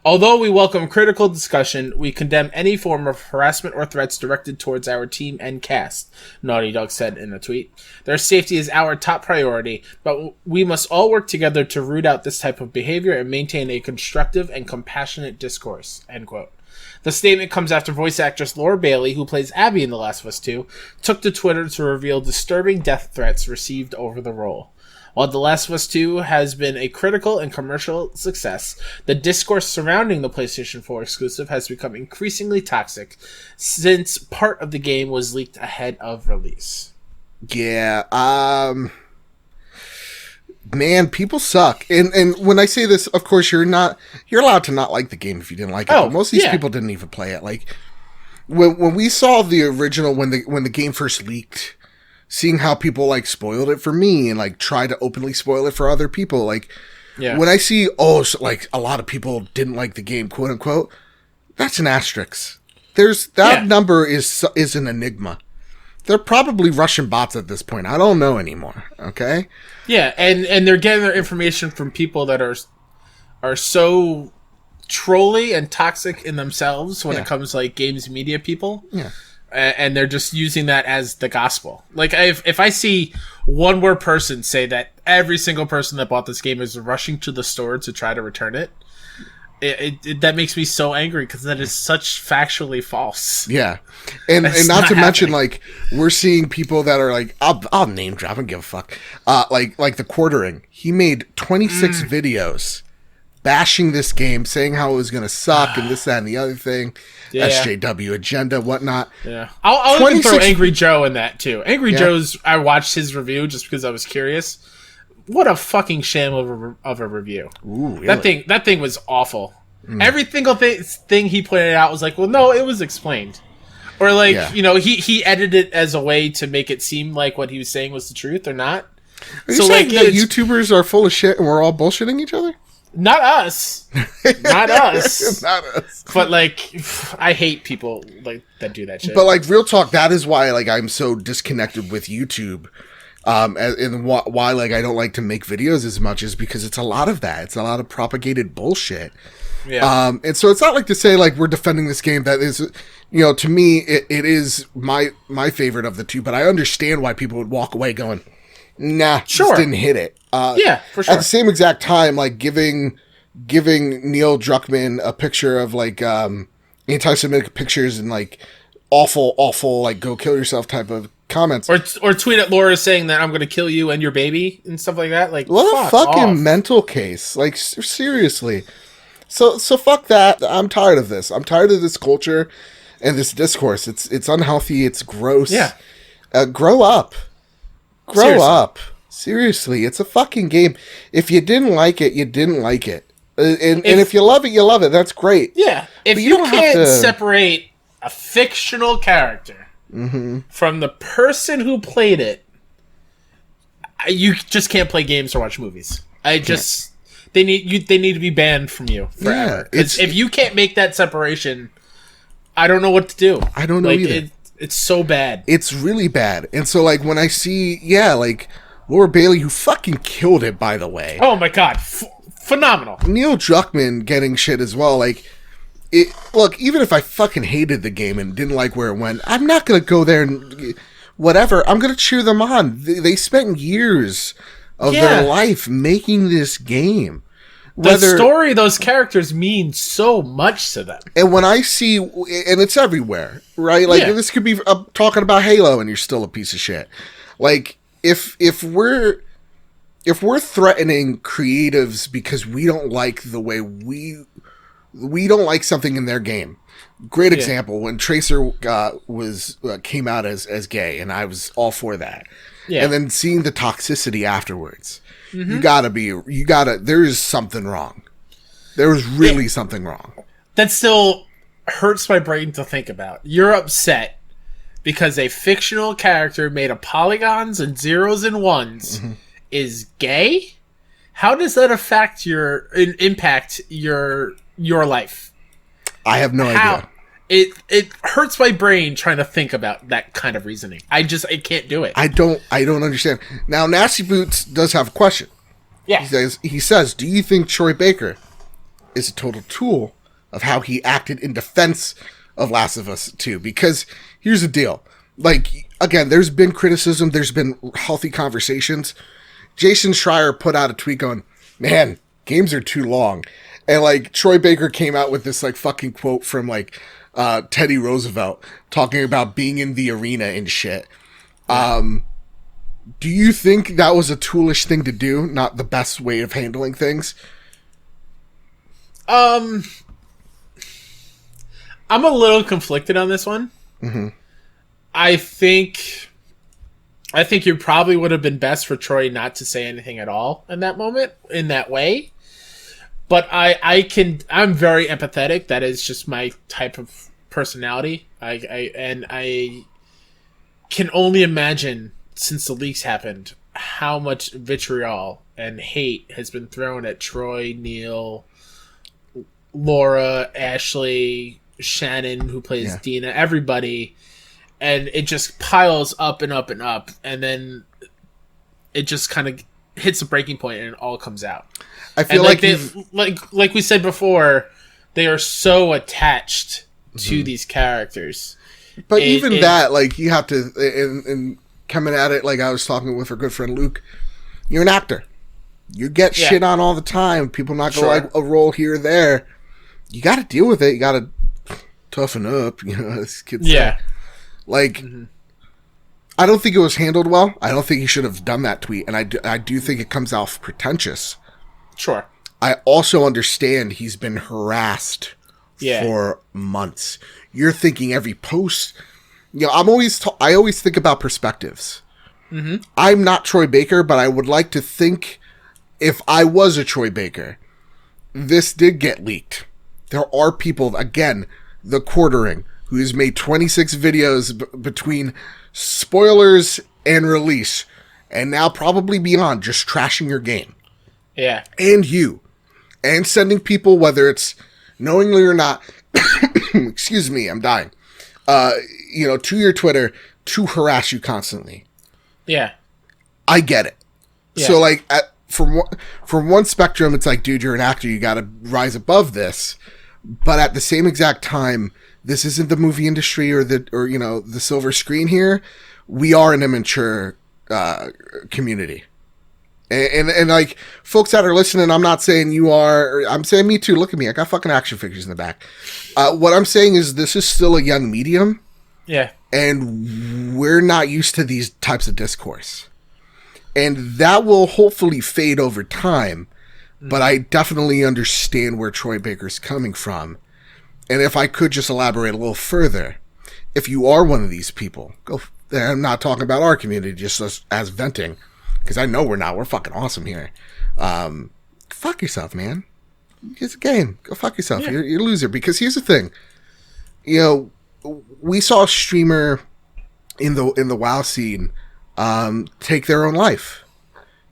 although we welcome critical discussion, we condemn any form of harassment or threats directed towards our team and cast, Naughty Dog said in a tweet. Their safety is our top priority, but we must all work together to root out this type of behavior and maintain a constructive and compassionate discourse, end quote. The statement comes after voice actress Laura Bailey, who plays Abby in The Last of Us 2, took to Twitter to reveal disturbing death threats received over the role. While The Last of Us 2 has been a critical and commercial success, the discourse surrounding the PlayStation 4 exclusive has become increasingly toxic since part of the game was leaked ahead of release. Yeah, man, people suck. And when I say this, of course, you're allowed to not like the game if you didn't like it. But most of these people didn't even play it. Like when we saw the original, when the game first leaked, seeing how people like spoiled it for me and like try to openly spoil it for other people. Like when I see, like a lot of people didn't like the game, quote unquote, that's an asterisk. That number is an enigma. They're probably Russian bots at this point. I don't know anymore. Okay. Yeah. And they're getting their information from people that are so trolly and toxic in themselves when it comes to like games media people. Yeah. And they're just using that as the gospel. Like, if I see one more person say that every single person that bought this game is rushing to the store to try to return it, that makes me so angry because that is such factually false. Yeah, and not to mention, like, we're seeing people that are like, I'll name drop and give a fuck. Like the Quartering, he made 26 videos bashing this game, saying how it was going to suck and this, that, and the other thing. Yeah. SJW agenda, whatnot. Yeah, I'll even throw Angry Joe in that too. Angry Joe's, I watched his review just because I was curious. What a fucking sham of a review. Ooh, really? That thing was awful. Every single thing he pointed out was like, well, no, it was explained. Or like, he edited it as a way to make it seem like what he was saying was the truth or not. Are you saying that YouTubers are full of shit and we're all bullshitting each other? Not us. Not us. Not us. But, like, I hate people like that do that shit. But, like, real talk, that is why, like, I'm so disconnected with YouTube. And why, like, I don't like to make videos as much is because it's a lot of that. It's a lot of propagated bullshit. Yeah. And so it's not like to say, like, we're defending this game. That is, to me, it is my favorite of the two. But I understand why people would walk away going, just didn't hit it. Yeah, for sure. At the same exact time, like giving Neil Druckmann a picture of like anti-Semitic pictures and like awful, like go kill yourself type of comments, or tweet at Laura saying that I'm going to kill you and your baby and stuff like that. Like, what a fucking mental case! Like, seriously. So fuck that. I'm tired of this. I'm tired of this culture and this discourse. It's unhealthy. It's gross. Yeah. Grow up. Grow up. Seriously, it's a fucking game. If you didn't like it, you didn't like it. And if you love it, you love it. That's great. Yeah. If you can't separate a fictional character from the person who played it, you just can't play games or watch movies. They need to be banned from you forever. Yeah, if you can't make that separation, I don't know what to do. I don't know either. It's so bad. It's really bad. And so, like, when I see, like, Laura Bailey, who fucking killed it, by the way. Oh, my God. Phenomenal. Neil Druckmann getting shit as well. Like, look, even if I fucking hated the game and didn't like where it went, I'm not going to go there and whatever. I'm going to cheer them on. They spent years of their life making this game. The story, those characters mean so much to them. And when I see, and it's everywhere, right? Like, this could be talking about Halo and you're still a piece of shit. Like, if we're threatening creatives because we don't like the way we don't like something in their game. Great example, when Tracer came out as gay, and I was all for that. Yeah. And then seeing the toxicity afterwards. You gotta, there is something wrong. There is really something wrong. That still hurts my brain to think about. You're upset because a fictional character made of polygons and zeros and ones is gay? How does that impact your life? I have no idea. It hurts my brain trying to think about that kind of reasoning. I can't do it. I don't understand. Now, Nasty Boots does have a question. Yeah. He says, do you think Troy Baker is a total tool of how he acted in defense of Last of Us 2? Because here's the deal. Like, again, there's been criticism. There's been healthy conversations. Jason Schreier put out a tweet going, man, games are too long. And, like, Troy Baker came out with this, like, fucking quote from, like, Teddy Roosevelt talking about being in the arena and shit. Do you think that was a toolish thing to do? Not the best way of handling things? I'm a little conflicted on this one. I think you probably would have been best for Troy not to say anything at all in that moment, in that way. But I'm very empathetic. That is just my type of personality. I can only imagine, since the leaks happened, how much vitriol and hate has been thrown at Troy, Neil, Laura, Ashley, Shannon, who plays Dina, everybody. And it just piles up and up and up. And then it just kind of hits a breaking point and it all comes out. I feel like we said before, they are so attached to these characters. But even that, like, you have to, and coming at it, like I was talking with our good friend Luke, you're an actor. You get shit on all the time. People not going to like a role here or there. You got to deal with it. You got to toughen up, you know, as kids say. Like, I don't think it was handled well. I don't think he should have done that tweet. And I do think it comes off pretentious. Sure. I also understand he's been harassed for months. You're thinking every post. You know, I always think about perspectives. I'm not Troy Baker, but I would like to think if I was a Troy Baker, this did get leaked. There are people, again, the Quartering, who has made 26 videos between spoilers and release, and now probably beyond, just trashing your game. Yeah. And you. And sending people, whether it's knowingly or not, excuse me, I'm dying, you know, to your Twitter to harass you constantly. Yeah. I get it. Yeah. So, like, from one spectrum, it's like, dude, you're an actor, you gotta rise above this. But at the same exact time, this isn't the movie industry or you know, the silver screen here. We are an immature community. And like, folks that are listening, I'm not saying you are. I'm saying me too. Look at me. I got fucking action figures in the back. What I'm saying is this is still a young medium. Yeah. And we're not used to these types of discourse. And that will hopefully fade over time. But I definitely understand where Troy Baker's coming from. And if I could just elaborate a little further, if you are one of these people, go. I'm not talking about our community, just as venting. Because I know we're not. We're fucking awesome here. Fuck yourself, man. It's a game. Go fuck yourself. Yeah. You're a loser. Because here's the thing. You know, we saw a streamer in the WoW scene take their own life.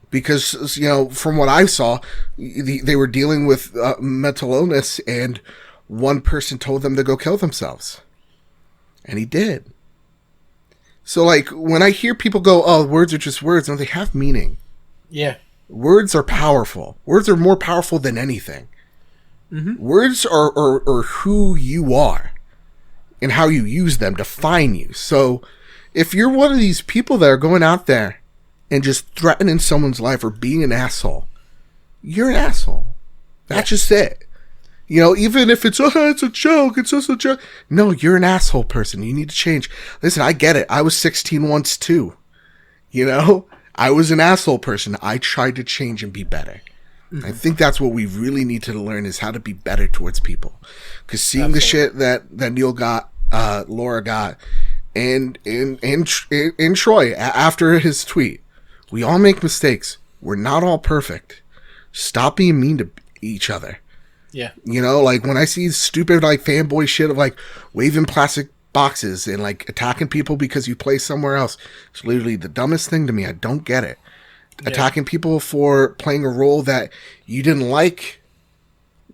Because, you know, from what I saw, they were dealing with mental illness, and one person told them to go kill themselves. And he did. So, like, when I hear people go, oh, words are just words, no, they have meaning. Yeah. Words are powerful. Words are more powerful than anything. Mm-hmm. Words are who you are and how you use them define you. So, if you're one of these people that are going out there and just threatening someone's life or being an asshole, you're an asshole. That's just it. You know, even if it's a joke, it's just a joke. No, you're an asshole person. You need to change. Listen, I get it. I was 16 once too. You know, I was an asshole person. I tried to change and be better. Mm-hmm. I think that's what we really need to learn, is how to be better towards people. Because seeing the shit that Neil got, Laura got, and Troy after his tweet, we all make mistakes. We're not all perfect. Stop being mean to each other. Yeah. You know, like, when I see stupid, like, fanboy shit of, like, waving plastic boxes and, like, attacking people because you play somewhere else, it's literally the dumbest thing to me. I don't get it. Yeah. Attacking people for playing a role that you didn't like,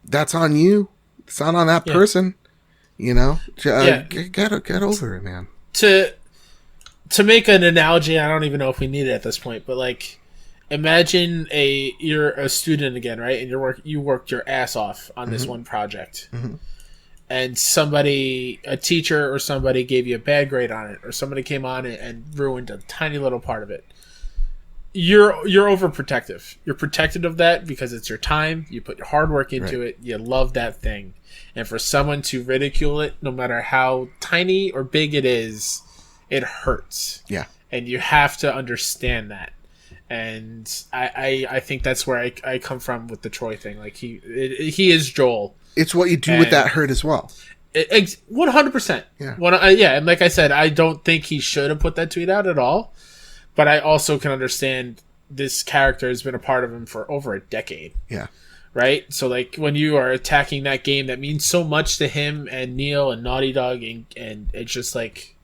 that's on you. It's not on that person. You know? Get over it, man. To make an analogy, I don't even know if we need it at this point, but, like, imagine you're a student again, right? And you worked your ass off on this one project. Mm-hmm. And a teacher or somebody gave you a bad grade on it, or somebody came on and ruined a tiny little part of it. You're overprotective. You're protected of that because it's your time. You put your hard work into it. You love that thing. And for someone to ridicule it, no matter how tiny or big it is, it hurts. Yeah. And you have to understand that. And I think that's where I come from with the Troy thing. Like, he is Joel. It's what you do with that hurt as well. 100%. Yeah. And like I said, I don't think he should have put that tweet out at all. But I also can understand this character has been a part of him for over a decade. Yeah. Right? So, like, when you are attacking that game that means so much to him and Neil and Naughty Dog, and it's just like,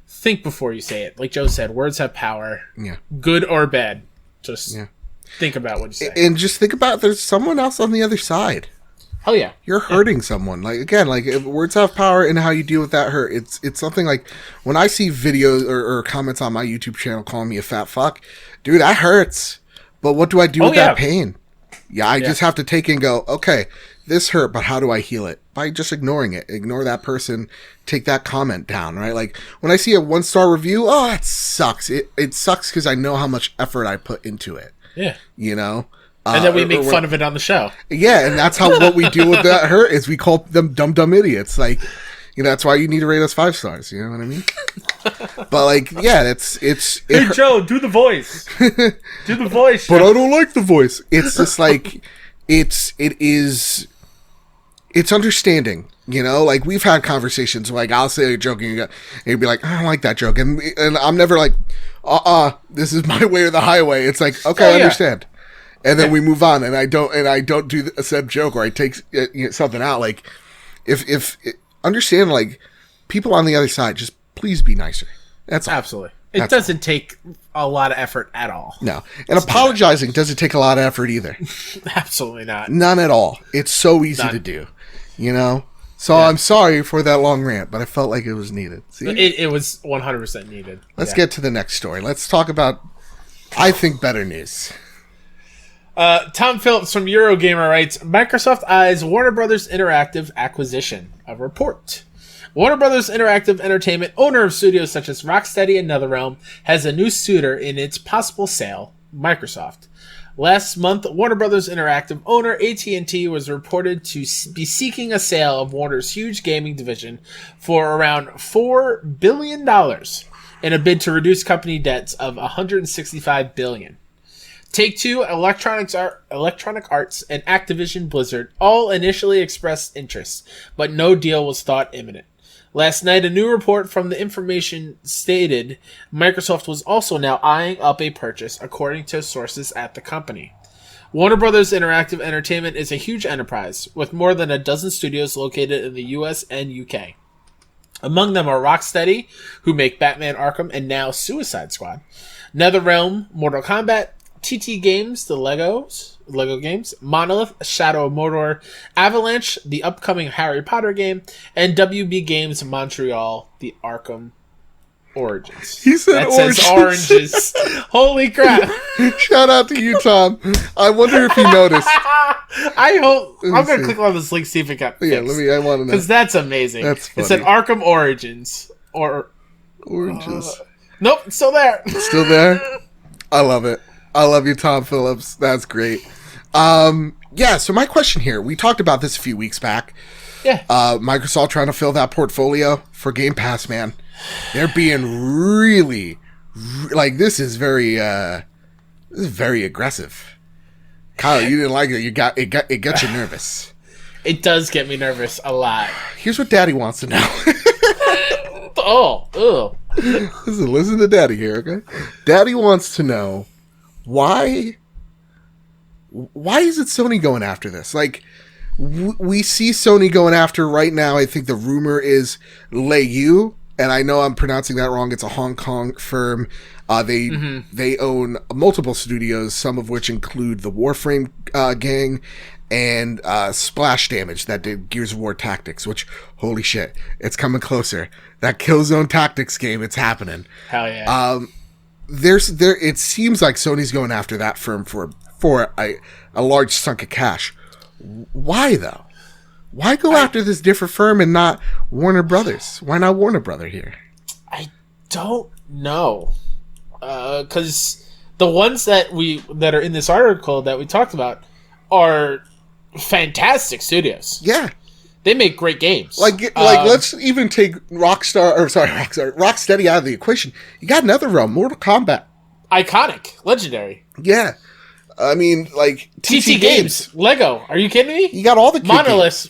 think before you say it. Like Joe said, words have power. Yeah. Good or bad. Just think about what you say. And just think about there's someone else on the other side. Oh, yeah. You're hurting someone. Like, again, like, words have power in how you deal with that hurt. It's something like, when I see videos or comments on my YouTube channel calling me a fat fuck, dude, that hurts. But what do I do with that pain? I just have to take it and go, okay, this hurt, but how do I heal it? By just ignoring it. Ignore that person. Take that comment down, right? Like, when I see a 1-star review, oh, that sucks. It sucks because I know how much effort I put into it. Yeah. You know? And then we make fun of it on the show. Yeah, and that's how what we do with that hurt is we call them dumb idiots. Like, you know, that's why you need to rate us 5 stars. You know what I mean? But, like, yeah, it's. Hey, Joe, do the voice. Do the voice. But I don't like the voice. It's just like it's understanding. You know, like, we've had conversations. Like, I'll say a joke and you'd be like, I don't like that joke, and I'm never like, this is my way or the highway. It's like, okay, I understand. And then we move on, and I don't do a said joke, or I take something out. Like, if understand, like, people on the other side, just please be nicer. That's all. Absolutely. It doesn't take a lot of effort at all. No, and apologizing doesn't take a lot of effort either. Absolutely not. None at all. It's so easy to do. You know. So I'm sorry for that long rant, but I felt like it was needed. See? It was 100% needed. Let's get to the next story. Let's talk about, I think, better news. Tom Phillips from Eurogamer writes, Microsoft eyes Warner Brothers Interactive acquisition. A report. Warner Brothers Interactive Entertainment, owner of studios such as Rocksteady and NetherRealm, has a new suitor in its possible sale, Microsoft. Last month, Warner Brothers Interactive owner AT&T was reported to be seeking a sale of Warner's huge gaming division for around $4 billion in a bid to reduce company debts of $165 billion. Take-Two, Electronic Arts, and Activision Blizzard all initially expressed interest, but no deal was thought imminent. Last night, a new report from The Information stated Microsoft was also now eyeing up a purchase, according to sources at the company. Warner Brothers Interactive Entertainment is a huge enterprise, with more than a dozen studios located in the US and UK. Among them are Rocksteady, who make Batman Arkham and now Suicide Squad, NetherRealm, Mortal Kombat, TT Games, the Lego games, Monolith, Shadow of Mordor, Avalanche, the upcoming Harry Potter game, and WB Games Montreal, the Arkham Origins. He said oranges. Says oranges. Holy crap. Shout out to you, Tom. I wonder if you noticed. I hope. I'm going to click on this link, see if it got fixed. Yeah, I want to know. Because that's amazing. That's funny. It said Arkham Origins. Oranges. Nope, it's still there. Still there? I love it. I love you, Tom Phillips. That's great. So my question here, we talked about this a few weeks back. Yeah. Microsoft trying to fill that portfolio for Game Pass, man. They're being really, this is very aggressive. Kyle, you didn't like it. It got you nervous. It does get me nervous a lot. Here's what Daddy wants to know. Listen to Daddy here, okay? Daddy wants to know why is it Sony going after this? Like, we see Sony going after right now. I think the rumor is Leiyu, and I know I'm pronouncing that wrong. It's a Hong Kong firm. They own multiple studios, some of which include the Warframe gang and Splash Damage that did Gears of War Tactics, which, holy shit, it's coming closer. That Killzone Tactics game, it's happening. Hell yeah. It seems like Sony's going after that firm for a large chunk of cash. Why though? Why go after this different firm and not Warner Brothers? Why not Warner Brother here? I don't know. Because the ones that are in this article that we talked about are fantastic studios. Yeah. They make great games. Let's even take Rocksteady out of the equation. You got NetherRealm, Mortal Kombat. Iconic. Legendary. Yeah. I mean, TT Games. Lego. Are you kidding me? You got all the Monolith.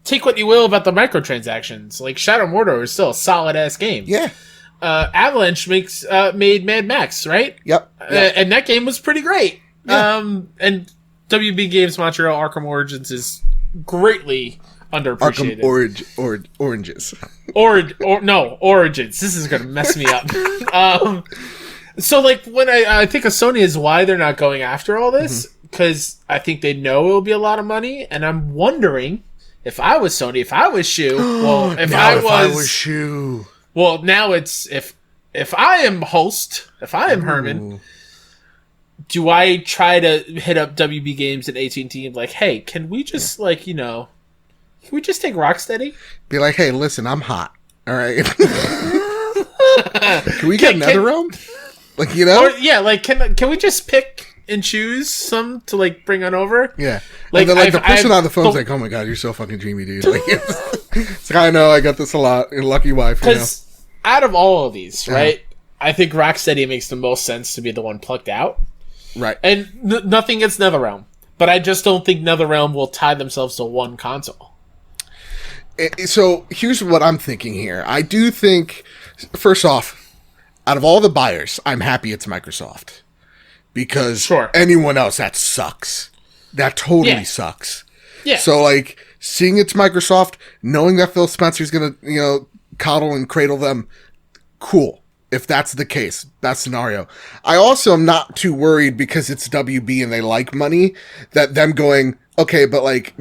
Take what you will about the microtransactions. Shadow of Mordor is still a solid-ass game. Yeah. Avalanche made Mad Max, right? Yep. And that game was pretty great. Yeah. And WB Games Montreal Arkham Origins is greatly underappreciated. Arkham Oranges. Origins. This is going to mess me up. So, when I think of Sony is why they're not going after all this, because I think they know it'll be a lot of money, and I'm wondering if I was Sony, if I was Shu, if I was Shu. Well, now it's if I am host, if I am Herman, do I try to hit up WB Games and AT&T and hey, can we just can we just take Rocksteady? Be like, hey, listen, I'm hot. All right. Can we get NetherRealm? Can we just pick and choose some to bring on over? Yeah. And then, the person on the phone's oh my god, you're so fucking dreamy, dude. It's I know, I got this a lot. Your lucky wife. Because out of all of these, right, I think Rocksteady makes the most sense to be the one plucked out. Right. And nothing against NetherRealm, but I just don't think NetherRealm will tie themselves to one console. So here's what I'm thinking here. I do think, first off, out of all the buyers, I'm happy it's Microsoft. Because anyone else, that sucks. That totally sucks. Yeah. So, seeing it's Microsoft, knowing that Phil Spencer's going to, coddle and cradle them, cool. If that's the case, that scenario. I also am not too worried because it's WB and they like money, that them going, okay, but it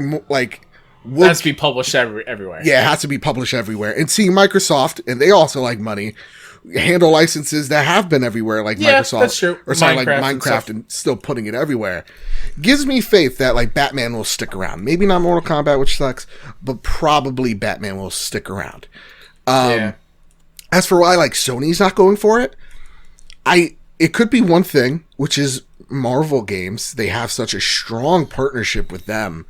has to be published everywhere. Yeah, it has to be published everywhere. And seeing Microsoft, and they also like money, handle licenses that have been everywhere, like Microsoft, that's true. or sorry, like Minecraft, and still putting it everywhere, gives me faith that like Batman will stick around. Maybe not Mortal Kombat, which sucks, but probably Batman will stick around. As for why like Sony's not going for it, it could be one thing, which is Marvel games. They have such a strong partnership with them.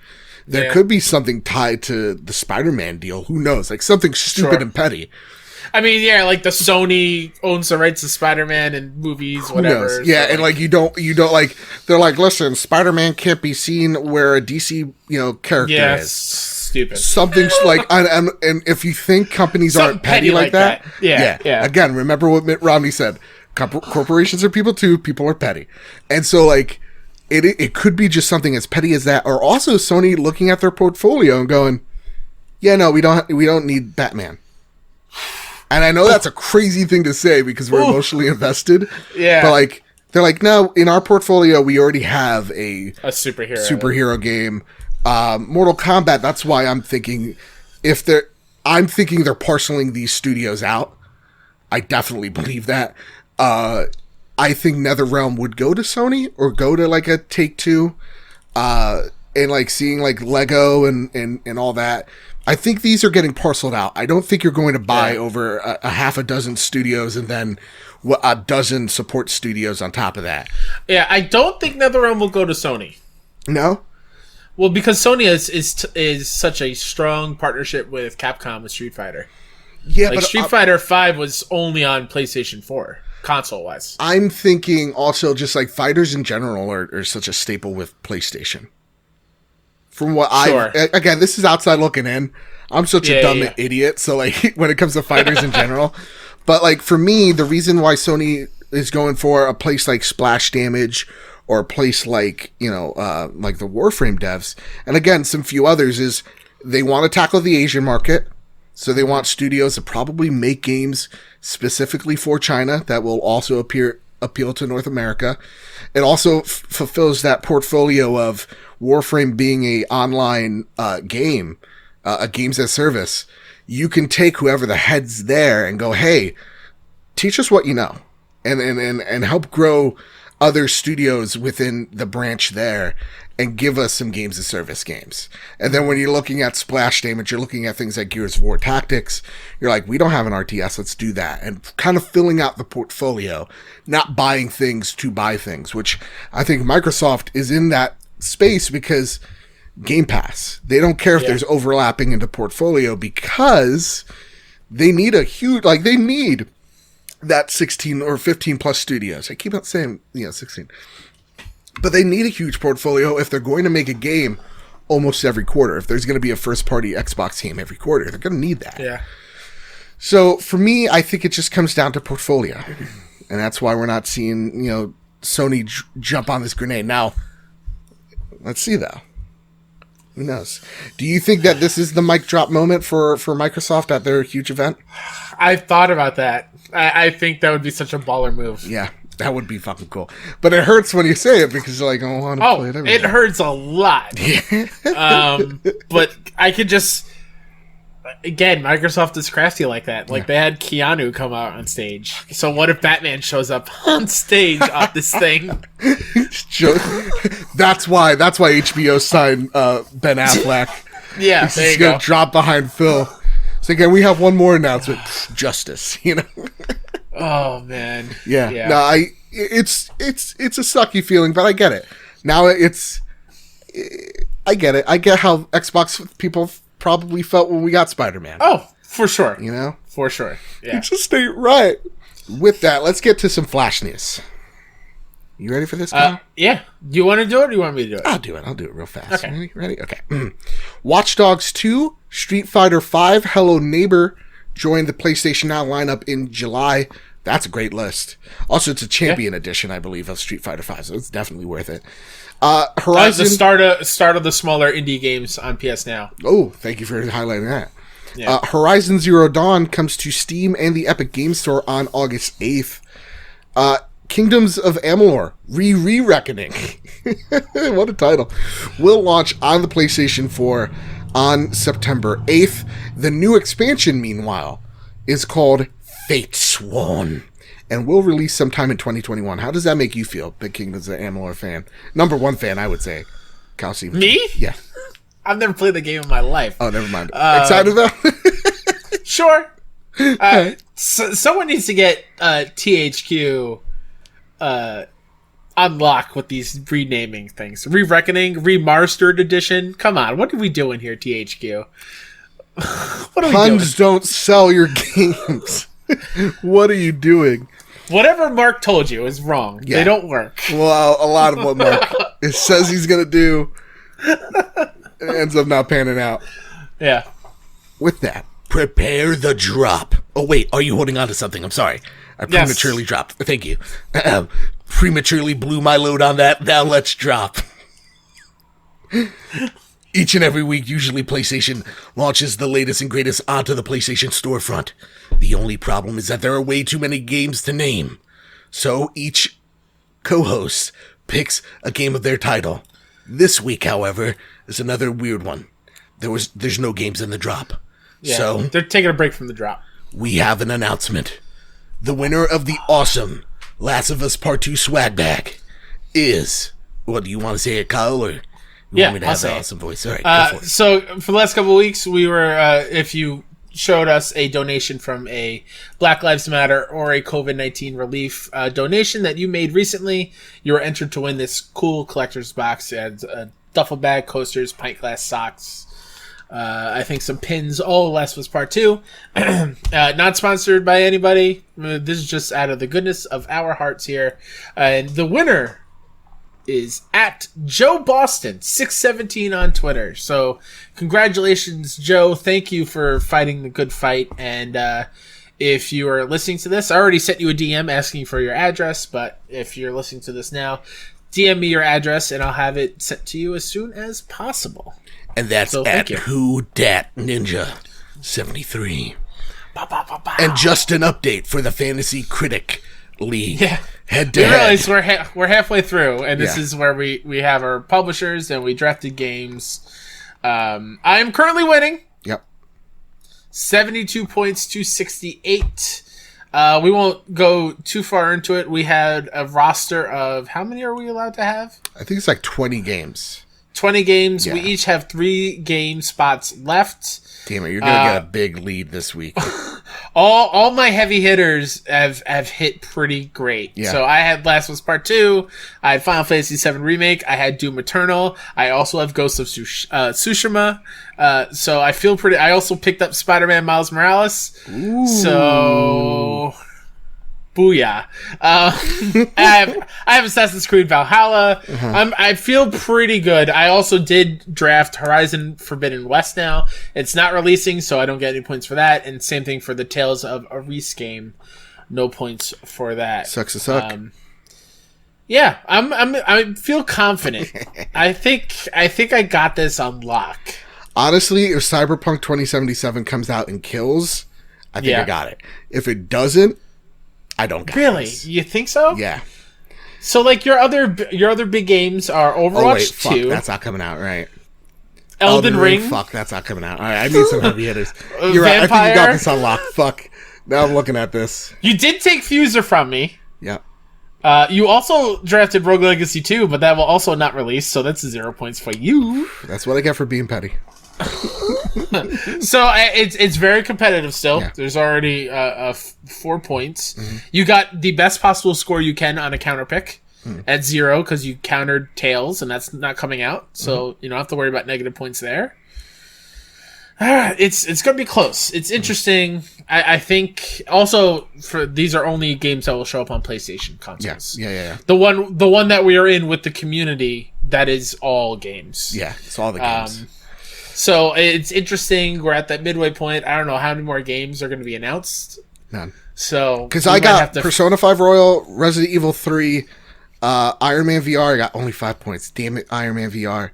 There could be something tied to the Spider-Man deal. Who knows? Like something stupid and petty. I mean, like the Sony owns the rights to Spider-Man and movies, whatever. Who knows? Yeah, so, and like you don't like, they're like, listen, Spider-Man can't be seen where a DC, character is. Stupid. Something like, and if you think companies aren't petty like that. Yeah. Again, remember what Mitt Romney said. Corporations are people too. People are petty. And so like, it could be just something as petty as that, or also Sony looking at their portfolio and going, yeah, no, we don't need Batman. And I know that's a crazy thing to say because we're emotionally invested. Yeah. But like, they're like, no, in our portfolio, we already have a superhero game. Mortal Kombat, that's why I'm thinking they're parceling these studios out. I definitely believe that. I think NetherRealm would go to Sony or go to like a Take-Two, and like seeing like Lego and all that. I think these are getting parceled out. I don't think you're going to buy over a half a dozen studios and then a dozen support studios on top of that. Yeah, I don't think NetherRealm will go to Sony. No? Well, because Sony is such a strong partnership with Capcom with Street Fighter. Yeah, like, but Street Fighter 5 was only on PlayStation 4, console-wise. I'm thinking also just like fighters in general are such a staple with PlayStation. From what again, this is outside looking in. I'm such a dumb idiot. So like when it comes to fighters in general, but like for me, the reason why Sony is going for a place like Splash Damage or a place like, like the Warframe devs, and again, some few others, is they want to tackle the Asian market. So they want studios to probably make games specifically for China that will also appeal to North America. It also fulfills that portfolio of Warframe being a online game, a games as service. You can take whoever the head's there and go, hey, teach us what you know, and help grow other studios within the branch there, and give us some games as service games. And then when you're looking at Splash Damage, you're looking at things like Gears of War Tactics. You're like, we don't have an RTS, let's do that. And kind of filling out the portfolio, not buying things to buy things, which I think Microsoft is in that space because Game Pass. They don't care if there's overlapping into portfolio because they need they need that 16 or 15 plus studios. I keep on saying, 16. But they need a huge portfolio if they're going to make a game almost every quarter. If there's going to be a first-party Xbox game every quarter, they're going to need that. Yeah. So for me, I think it just comes down to portfolio. And that's why we're not seeing, Sony jump on this grenade. Now, let's see, though. Who knows? Do you think that this is the mic drop moment for Microsoft at their huge event? I've thought about that. I think that would be such a baller move. Yeah. That would be fucking cool. But it hurts when you say it because you're like, I want to play it every day. It hurts a lot. But I could just... Again, Microsoft is crafty like that. Like, they had Keanu come out on stage. So what if Batman shows up on stage on this thing? That's why HBO signed Ben Affleck. Yeah, there you go. He's going to drop behind Phil. So again, we have one more announcement. Justice, Oh man. Yeah. No, it's a sucky feeling, but I get it. Now I get it. I get how Xbox people probably felt when we got Spider-Man. Oh, for sure. For sure. Yeah. It just ain't right. With that, let's get to some Flash news. You ready for this, Kyle? Yeah. Do you want to do it or do you want me to do it? I'll do it. I'll do it real fast. Okay. Ready? Okay. Watch Dogs 2, Street Fighter 5, Hello Neighbor joined the PlayStation Now lineup in July. That's a great list. Also, it's a champion edition, I believe, of Street Fighter 5, so it's definitely worth it. Horizon... the start of the smaller indie games on PS Now. Oh, thank you for highlighting that. Yeah. Horizon Zero Dawn comes to Steam and the Epic Games Store on August 8th. Kingdoms of Amalur: Re-Reckoning. What a title. Will launch on the PlayStation 4 on September 8th. The new expansion, meanwhile, is called Fate Sworn, and will release sometime in 2021. How does that make you feel, Big King is an Amalur fan? Number one fan, I would say. Kelsey. Me? Yeah. I've never played the game in my life. Oh, never mind. Excited though? Sure. Someone needs to get THQ unlock with these renaming things. Re-Reckoning, Remastered Edition. Come on, what are we doing here, THQ? What are we doing? Puns don't sell your games. What are you doing? Whatever Mark told you is wrong. Yeah. They don't work. Well, a lot of what Mark says he's going to do ends up not panning out. Yeah. With that, prepare the drop. Oh, wait. Are you holding on to something? I'm sorry. I prematurely dropped. Thank you. Prematurely blew my load on that. Now let's drop. Each and every week, usually PlayStation launches the latest and greatest onto the PlayStation storefront. The only problem is that there are way too many games to name. So each co-host picks a game of their title. This week, however, is another weird one. There's no games in the drop. Yeah, so they're taking a break from the drop. We have an announcement. The winner of the awesome Last of Us Part 2 swag bag is... What, do you want to say it, Kyle, or... Yeah, want me to have an awesome voice? All right, so for the last couple of weeks, we were, if you showed us a donation from a Black Lives Matter or a COVID-19 relief donation that you made recently, you were entered to win this cool collector's box. It had a duffel bag, coasters, pint glass socks, I think some pins. Oh, Last was Part 2. Not sponsored by anybody. This is just out of the goodness of our hearts here. And the winner is at Joe Boston 617 on Twitter. So congratulations, Joe. Thank you for fighting the good fight. And if you are listening to this, I already sent you a DM asking for your address, but if you're listening to this now, DM me your address and I'll have it sent to you as soon as possible. And that's at Who Dat Ninja 73. And just an update for the Fantasy Critic League. Yeah. Head to head. We're halfway through, and this is where we have our publishers and we drafted games. I am currently winning. Yep. 72 points to 68. We won't go too far into it. We had a roster of, how many are we allowed to have? I think it's like 20 games. 20 games. Yeah. We each have 3 game spots left. Damn it, you're going to get a big lead this week. All my heavy hitters have hit pretty great. Yeah. So I had Last was Part 2. I had Final Fantasy VII Remake. I had Doom Eternal. I also have Ghost of Tsushima. So I feel pretty... I also picked up Spider-Man Miles Morales. Ooh. So... Booyah. I have Assassin's Creed Valhalla. Uh-huh. I feel pretty good. I also did draft Horizon Forbidden West now. It's not releasing, so I don't get any points for that. And same thing for the Tales of Arise game. No points for that. Sucks to suck. Yeah, I feel confident. I think I got this on lock. Honestly, if Cyberpunk 2077 comes out and kills, I think I got it. If it doesn't, I don't got really? this. You think so? Yeah. So, like, your other big games are Overwatch 2. That's not coming out, right? Elden Ring. Fuck, that's not coming out. All right, I need some heavy hitters. You're right. I think you got this unlocked. Fuck. Now I'm looking at this. You did take Fuser from me. Yep. You also drafted Rogue Legacy 2, but that will also not release, so that's 0 points for you. That's what I get for being petty. So it's very competitive still. Yeah. There's already 4 points. Mm-hmm. You got the best possible score you can on a counter pick at 0 because you countered Tails, and that's not coming out. So you don't have to worry about negative points there. It's going to be close. It's interesting. I think also for these are only games that will show up on PlayStation consoles. Yeah. The one that we are in with the community, that is all games. Yeah, it's all the games. So it's interesting. We're at that midway point. I don't know how many more games are going to be announced. None. So because I got Persona 5 Royal, Resident Evil 3, Iron Man VR. I got only 5 points. Damn it, Iron Man VR.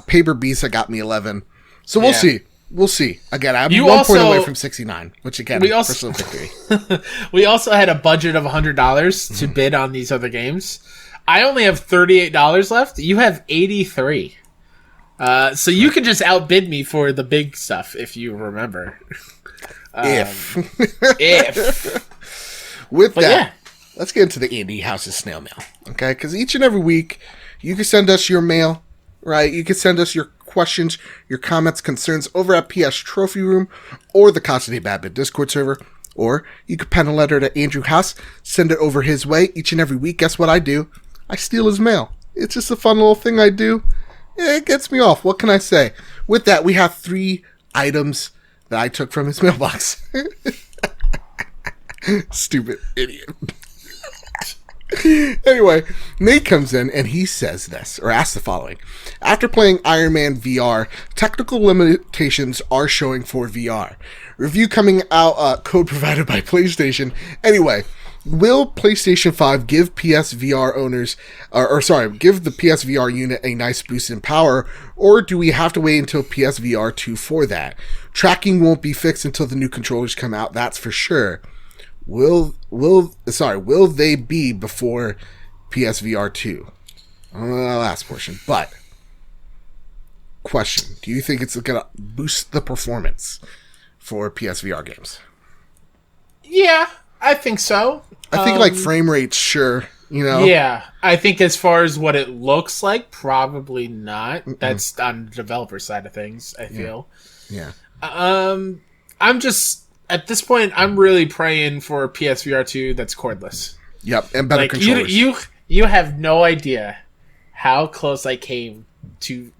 Paper Beast. I got me 11. So we'll see. We'll see. Again, I'm 1 point away from 69, which again, personal victory. We also had a budget of $100 to bid on these other games. I only have $38 left. You have 83. So you can just outbid me for the big stuff if you remember. If. With that, let's get into the Indie House's snail mail. Okay? Because each and every week, you can send us your mail, right? You can send us your questions, your comments, concerns over at PS Trophy Room or the Constantly Badbit Discord server. Or you could pen a letter to Andrew House, send it over his way each and every week. Guess what I do? I steal his mail. It's just a fun little thing I do. It gets me off. What can I say? With that, we have 3 items that I took from his mailbox. Stupid idiot. Anyway, Nate comes in and he says this, or asks the following. After playing Iron Man VR, technical limitations are showing for VR. Review coming out, code provided by PlayStation. Anyway, will PlayStation 5 give PSVR owners, give the PSVR unit a nice boost in power, or do we have to wait until PSVR 2 for that? Tracking won't be fixed until the new controllers come out, that's for sure. Will they be before PSVR 2? Last portion, but question, do you think it's going to boost the performance for PSVR games? Yeah, I think so. I think like frame rates, sure, you know. Yeah, I think as far as what it looks like, probably not. Mm-mm. That's on the developer side of things, I feel. Yeah. I'm just at this point I'm really praying for PSVR 2 that's cordless. Yep, and better controllers. You have no idea how close I came to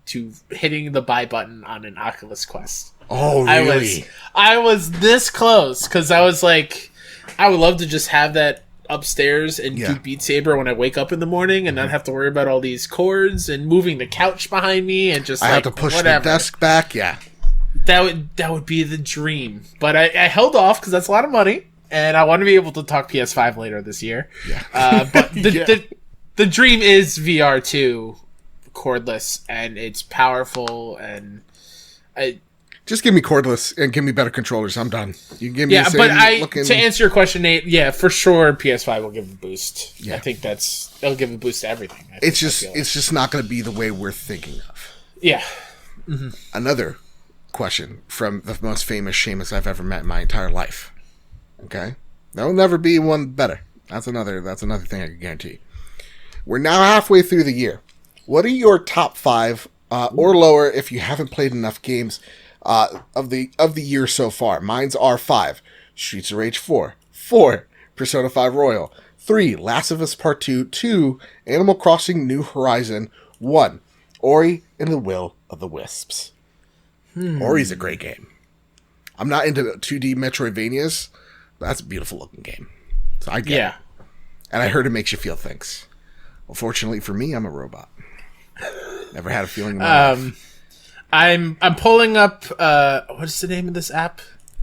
hitting the buy button on an Oculus Quest. Oh, really? I was this close because I was like, I would love to just have that upstairs and do Beat Saber when I wake up in the dream and not have to worry about all these cords and moving the couch behind me and just have to push the desk back. Yeah, that would be the dream. But I held off because that's a lot of money, and I want to be able to talk PS5 later this year. Yeah, but the dream is VR 2 cordless, and it's powerful, and just give me cordless and give me better controllers. I'm done. You can give me to answer your question, Nate, yeah, for sure PS5 will give a boost. Yeah. I think it'll give a boost to everything. It's just not going to be the way we're thinking of. Yeah. Mm-hmm. Another question from the most famous Seamus I've ever met in my entire life. Okay? There'll never be one better. That's another thing I can guarantee. We're now halfway through the year. What are your top 5 or lower if you haven't played enough games of the year so far? Mine's are 5. Streets of Rage 4. 4. Persona 5 Royal. 3. Last of Us Part 2. 2. Animal Crossing New Horizon. 1. Ori and the Will of the Wisps. Ori's a great game. I'm not into 2D Metroidvanias, but that's a beautiful looking game. So I get it. And I heard it makes you feel things. Unfortunately for me, I'm a robot. Never had a feeling in my life. I'm pulling up what's the name of this app?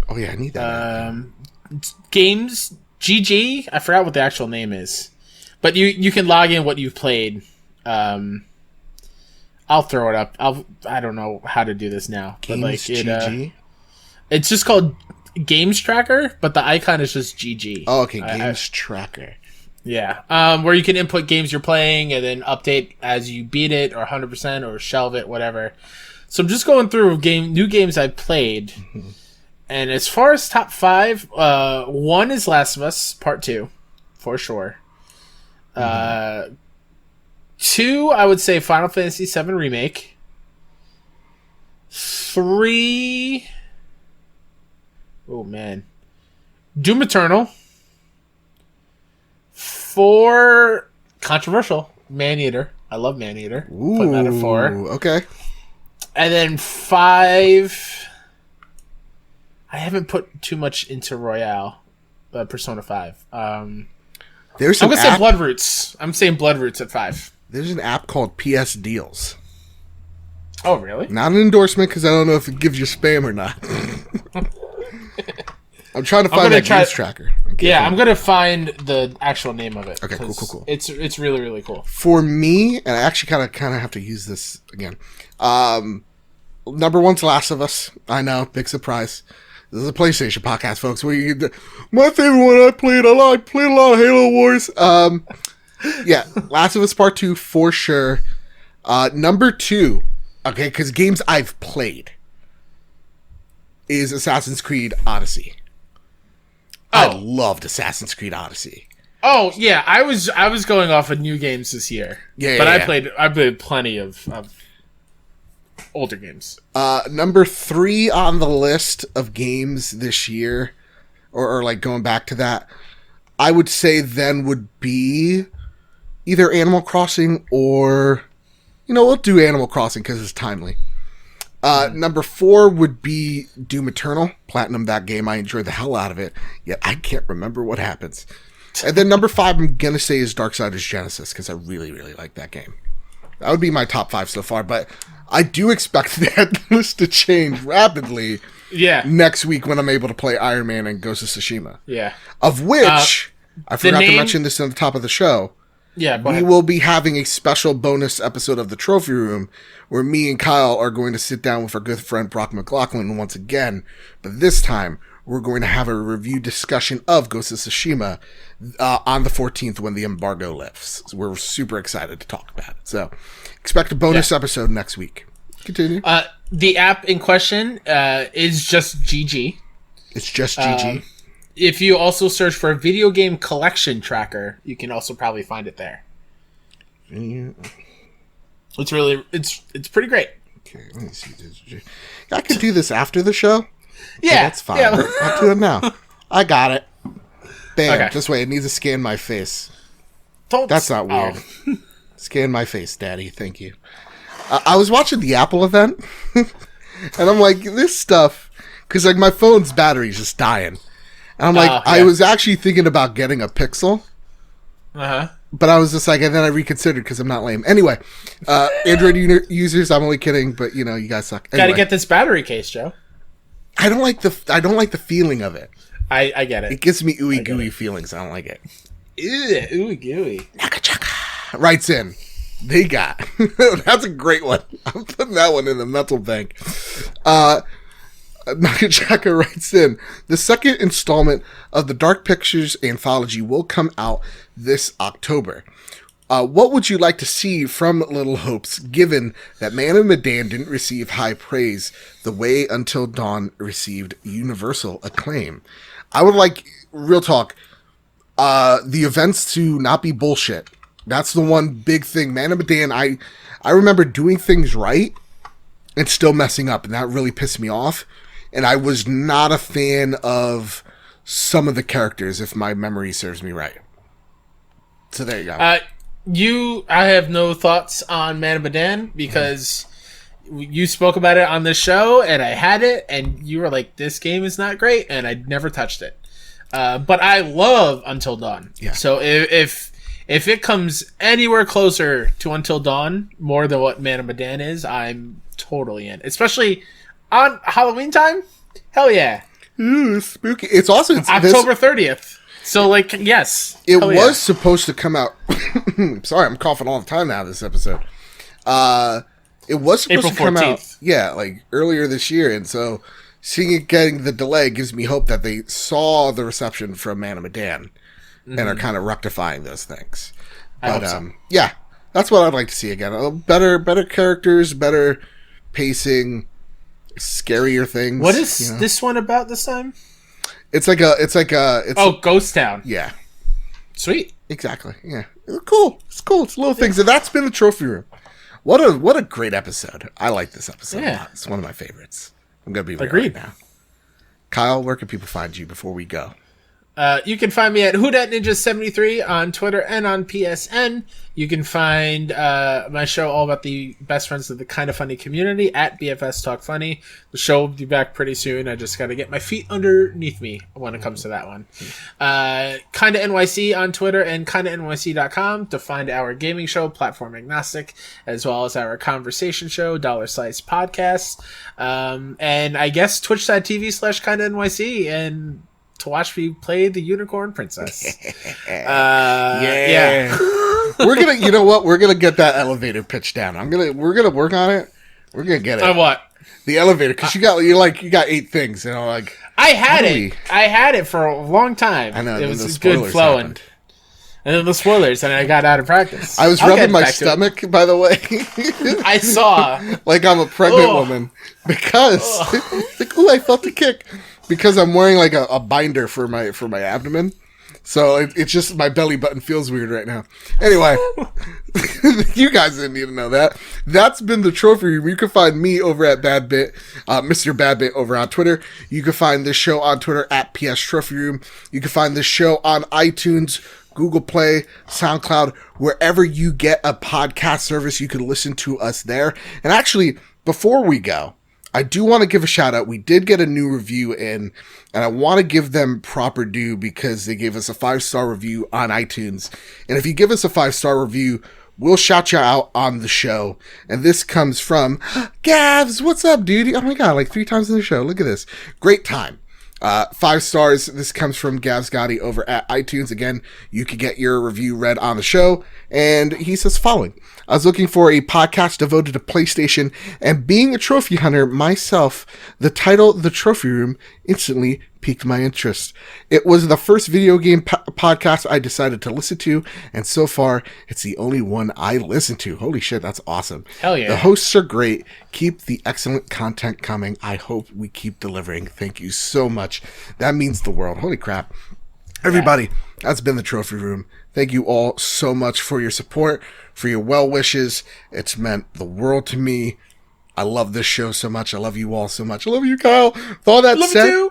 Oh yeah, I need that. Games GG. I forgot what the actual name is, but you can log in what you've played. I'll throw it up. I don't know how to do this now. Games but like GG. It's just called Games Tracker, but the icon is just GG. Oh, okay, Games Tracker. Yeah, where you can input games you're playing and then update as you beat it or 100% or shelve it, whatever. So I'm just going through new games I've played. Mm-hmm. And as far as top 5, 1 is Last of Us Part 2, for sure. Mm-hmm. 2, I would say Final Fantasy VII Remake. 3, oh man, Doom Eternal. 4, controversial, Maneater. I love Maneater. Ooh, putting that at 4. Okay. And then 5, I haven't put too much into Royale, Persona 5. I'm going to say Bloodroots. I'm saying Bloodroots at 5. There's an app called PS Deals. Oh, really? Not an endorsement because I don't know if it gives you spam or not. I'm trying to find that Games Tracker. I'm going to find the actual name of it. Okay, cool. It's really, really cool. For me, and I actually kind of have to use this again. Number 1's Last of Us. I know, big surprise. This is a PlayStation podcast, folks. My favorite one I played a lot of Halo Wars. Yeah, Last of Us Part 2 for sure. Number 2, okay, because games I've played is Assassin's Creed Odyssey. I loved Assassin's Creed Odyssey. Oh yeah, I was going off of new games this year. But I played plenty of older games. Number 3 on the list of games this year, or like going back to that, I would say then would be either Animal Crossing or, we'll do Animal Crossing because it's timely. Number 4 would be Doom Eternal. Platinum that game. I enjoyed the hell out of it, yet I can't remember what happens. And then number 5, I'm going to say, is Darksiders Genesis, because I really, really like that game. That would be my top 5 so far, but I do expect that list to change rapidly next week when I'm able to play Iron Man and Ghost of Tsushima. Yeah. Of which, I forgot to mention this at the top of the show. Yeah, we will be having a special bonus episode of the Trophy Room where me and Kyle are going to sit down with our good friend Brock McLaughlin once again, but this time we're going to have a review discussion of Ghost of Tsushima on the 14th when the embargo lifts. So we're super excited to talk about it. So expect a bonus episode next week. Continue. The app in question is just GG. It's just GG. If you also search for a video game collection tracker, you can also probably find it there. It's pretty great. Okay, let me see. I could do this after the show. Yeah, that's fine. Yeah. I'll do it now. I got it. Bam. Okay. Just wait. It needs to scan my face. That's not weird. Scan my face, Daddy. Thank you. I was watching the Apple event, and I'm like, this stuff, because like my phone's battery's just dying. And I'm like, I was actually thinking about getting a Pixel. But I was just like, and then I reconsidered because I'm not lame. Anyway, Android users, I'm only kidding, but you guys suck. Anyway. Gotta get this battery case, Joe. I don't like the feeling of it. I get it. It gives me ooey gooey feelings. I don't like it. Ew, ooey gooey. Naka chaka. Writes in. They got. That's a great one. I'm putting that one in the mental bank. Nakachaka writes in, the second installment of the Dark Pictures anthology will come out this October. What would you like to see from Little Hopes, given that Man of Medan didn't receive high praise the way Until Dawn received universal acclaim? I would like, real talk, the events to not be bullshit. That's the one big thing. Man of Medan, I remember doing things right and still messing up, and that really pissed me off. And I was not a fan of some of the characters, if my memory serves me right. So there you go. I have no thoughts on Man of Medan because you spoke about it on the show, and I had it, and you were like, this game is not great, and I never touched it. But I love Until Dawn. Yeah. So if it comes anywhere closer to Until Dawn, more than what Man of Medan is, I'm totally in. Especially on Halloween time? Hell yeah. Ooh, spooky. It's also October 30th. So, like, yes. It was supposed to come out. Sorry, I'm coughing all the time now this episode. It was supposed to come out. Yeah, like earlier this year. And so seeing it getting the delay gives me hope that they saw the reception from Man of Medan and are kind of rectifying those things. But, yeah, that's what I'd like to see again. Better characters, better pacing, scarier things. What is this one about this time? It's Ghost Town. Yeah. Sweet. Exactly. Yeah. Cool. It's cool. It's little things. And that's been the Trophy Room. What a great episode. I like this episode a lot. It's one of my favorites. I'm going to be real right now. Kyle, where can people find you before we go? You can find me at WhoDatNinja73 on Twitter and on PSN. You can find my show all about the best friends of the Kind of Funny community at BFS Talk Funny. The show will be back pretty soon. I just got to get my feet underneath me when it comes to that one. Kinda NYC on Twitter and KindaNYC.com to find our gaming show, Platform Agnostic, as well as our conversation show, Dollar Slice Podcast. And I guess twitch.tv/KindaNYC and to watch me play the Unicorn Princess. Yeah. We're gonna, you know what? We're gonna get that elevator pitch down. We're gonna work on it. We're gonna get it. On what? The elevator, because you got 8 things, like I had it for a long time. I know it was good flowing. Happened. And then the spoilers, and I got out of practice. I was rubbing my stomach, by the way. I saw. Like I'm a pregnant woman. Because, I felt the kick. because I'm wearing like a binder for my abdomen. So it's just my belly button feels weird right now. Anyway, you guys didn't need to know that. That's been the Trophy Room. You can find me over at Badbit, Mr. Badbit over on Twitter. You can find this show on Twitter at PS Trophy Room. You can find this show on iTunes, Google Play, SoundCloud, wherever you get a podcast service. You can listen to us there. And actually, before we go, I do want to give a shout out. We did get a new review in, and I want to give them proper due because they gave us a 5-star review on iTunes. And if you give us a 5-star review, we'll shout you out on the show. And this comes from Gavs. What's up, dude? Oh my God, like 3 times in the show. Look at this. Great time. 5 stars. This comes from Gavs Gotti over at iTunes. Again, you can get your review read on the show. And he says following. I was looking for a podcast devoted to PlayStation, and being a trophy hunter myself, the title The Trophy Room instantly piqued my interest. It was the first video game podcast I decided to listen to, and so far, it's the only one I listen to. Holy shit, that's awesome. Hell yeah. The hosts are great. Keep the excellent content coming. I hope we keep delivering. Thank you so much. That means the world. Holy crap. Everybody, that's been the Trophy Room. Thank you all so much for your support, for your well wishes. It's meant the world to me. I love this show so much. I love you all so much. I love you, Kyle. With all that said,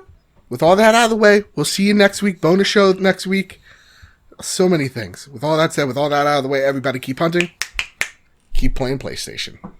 with all that out of the way, we'll see you next week. Bonus show next week. So many things. With all that said, with all that out of the way, everybody keep hunting. Keep playing PlayStation.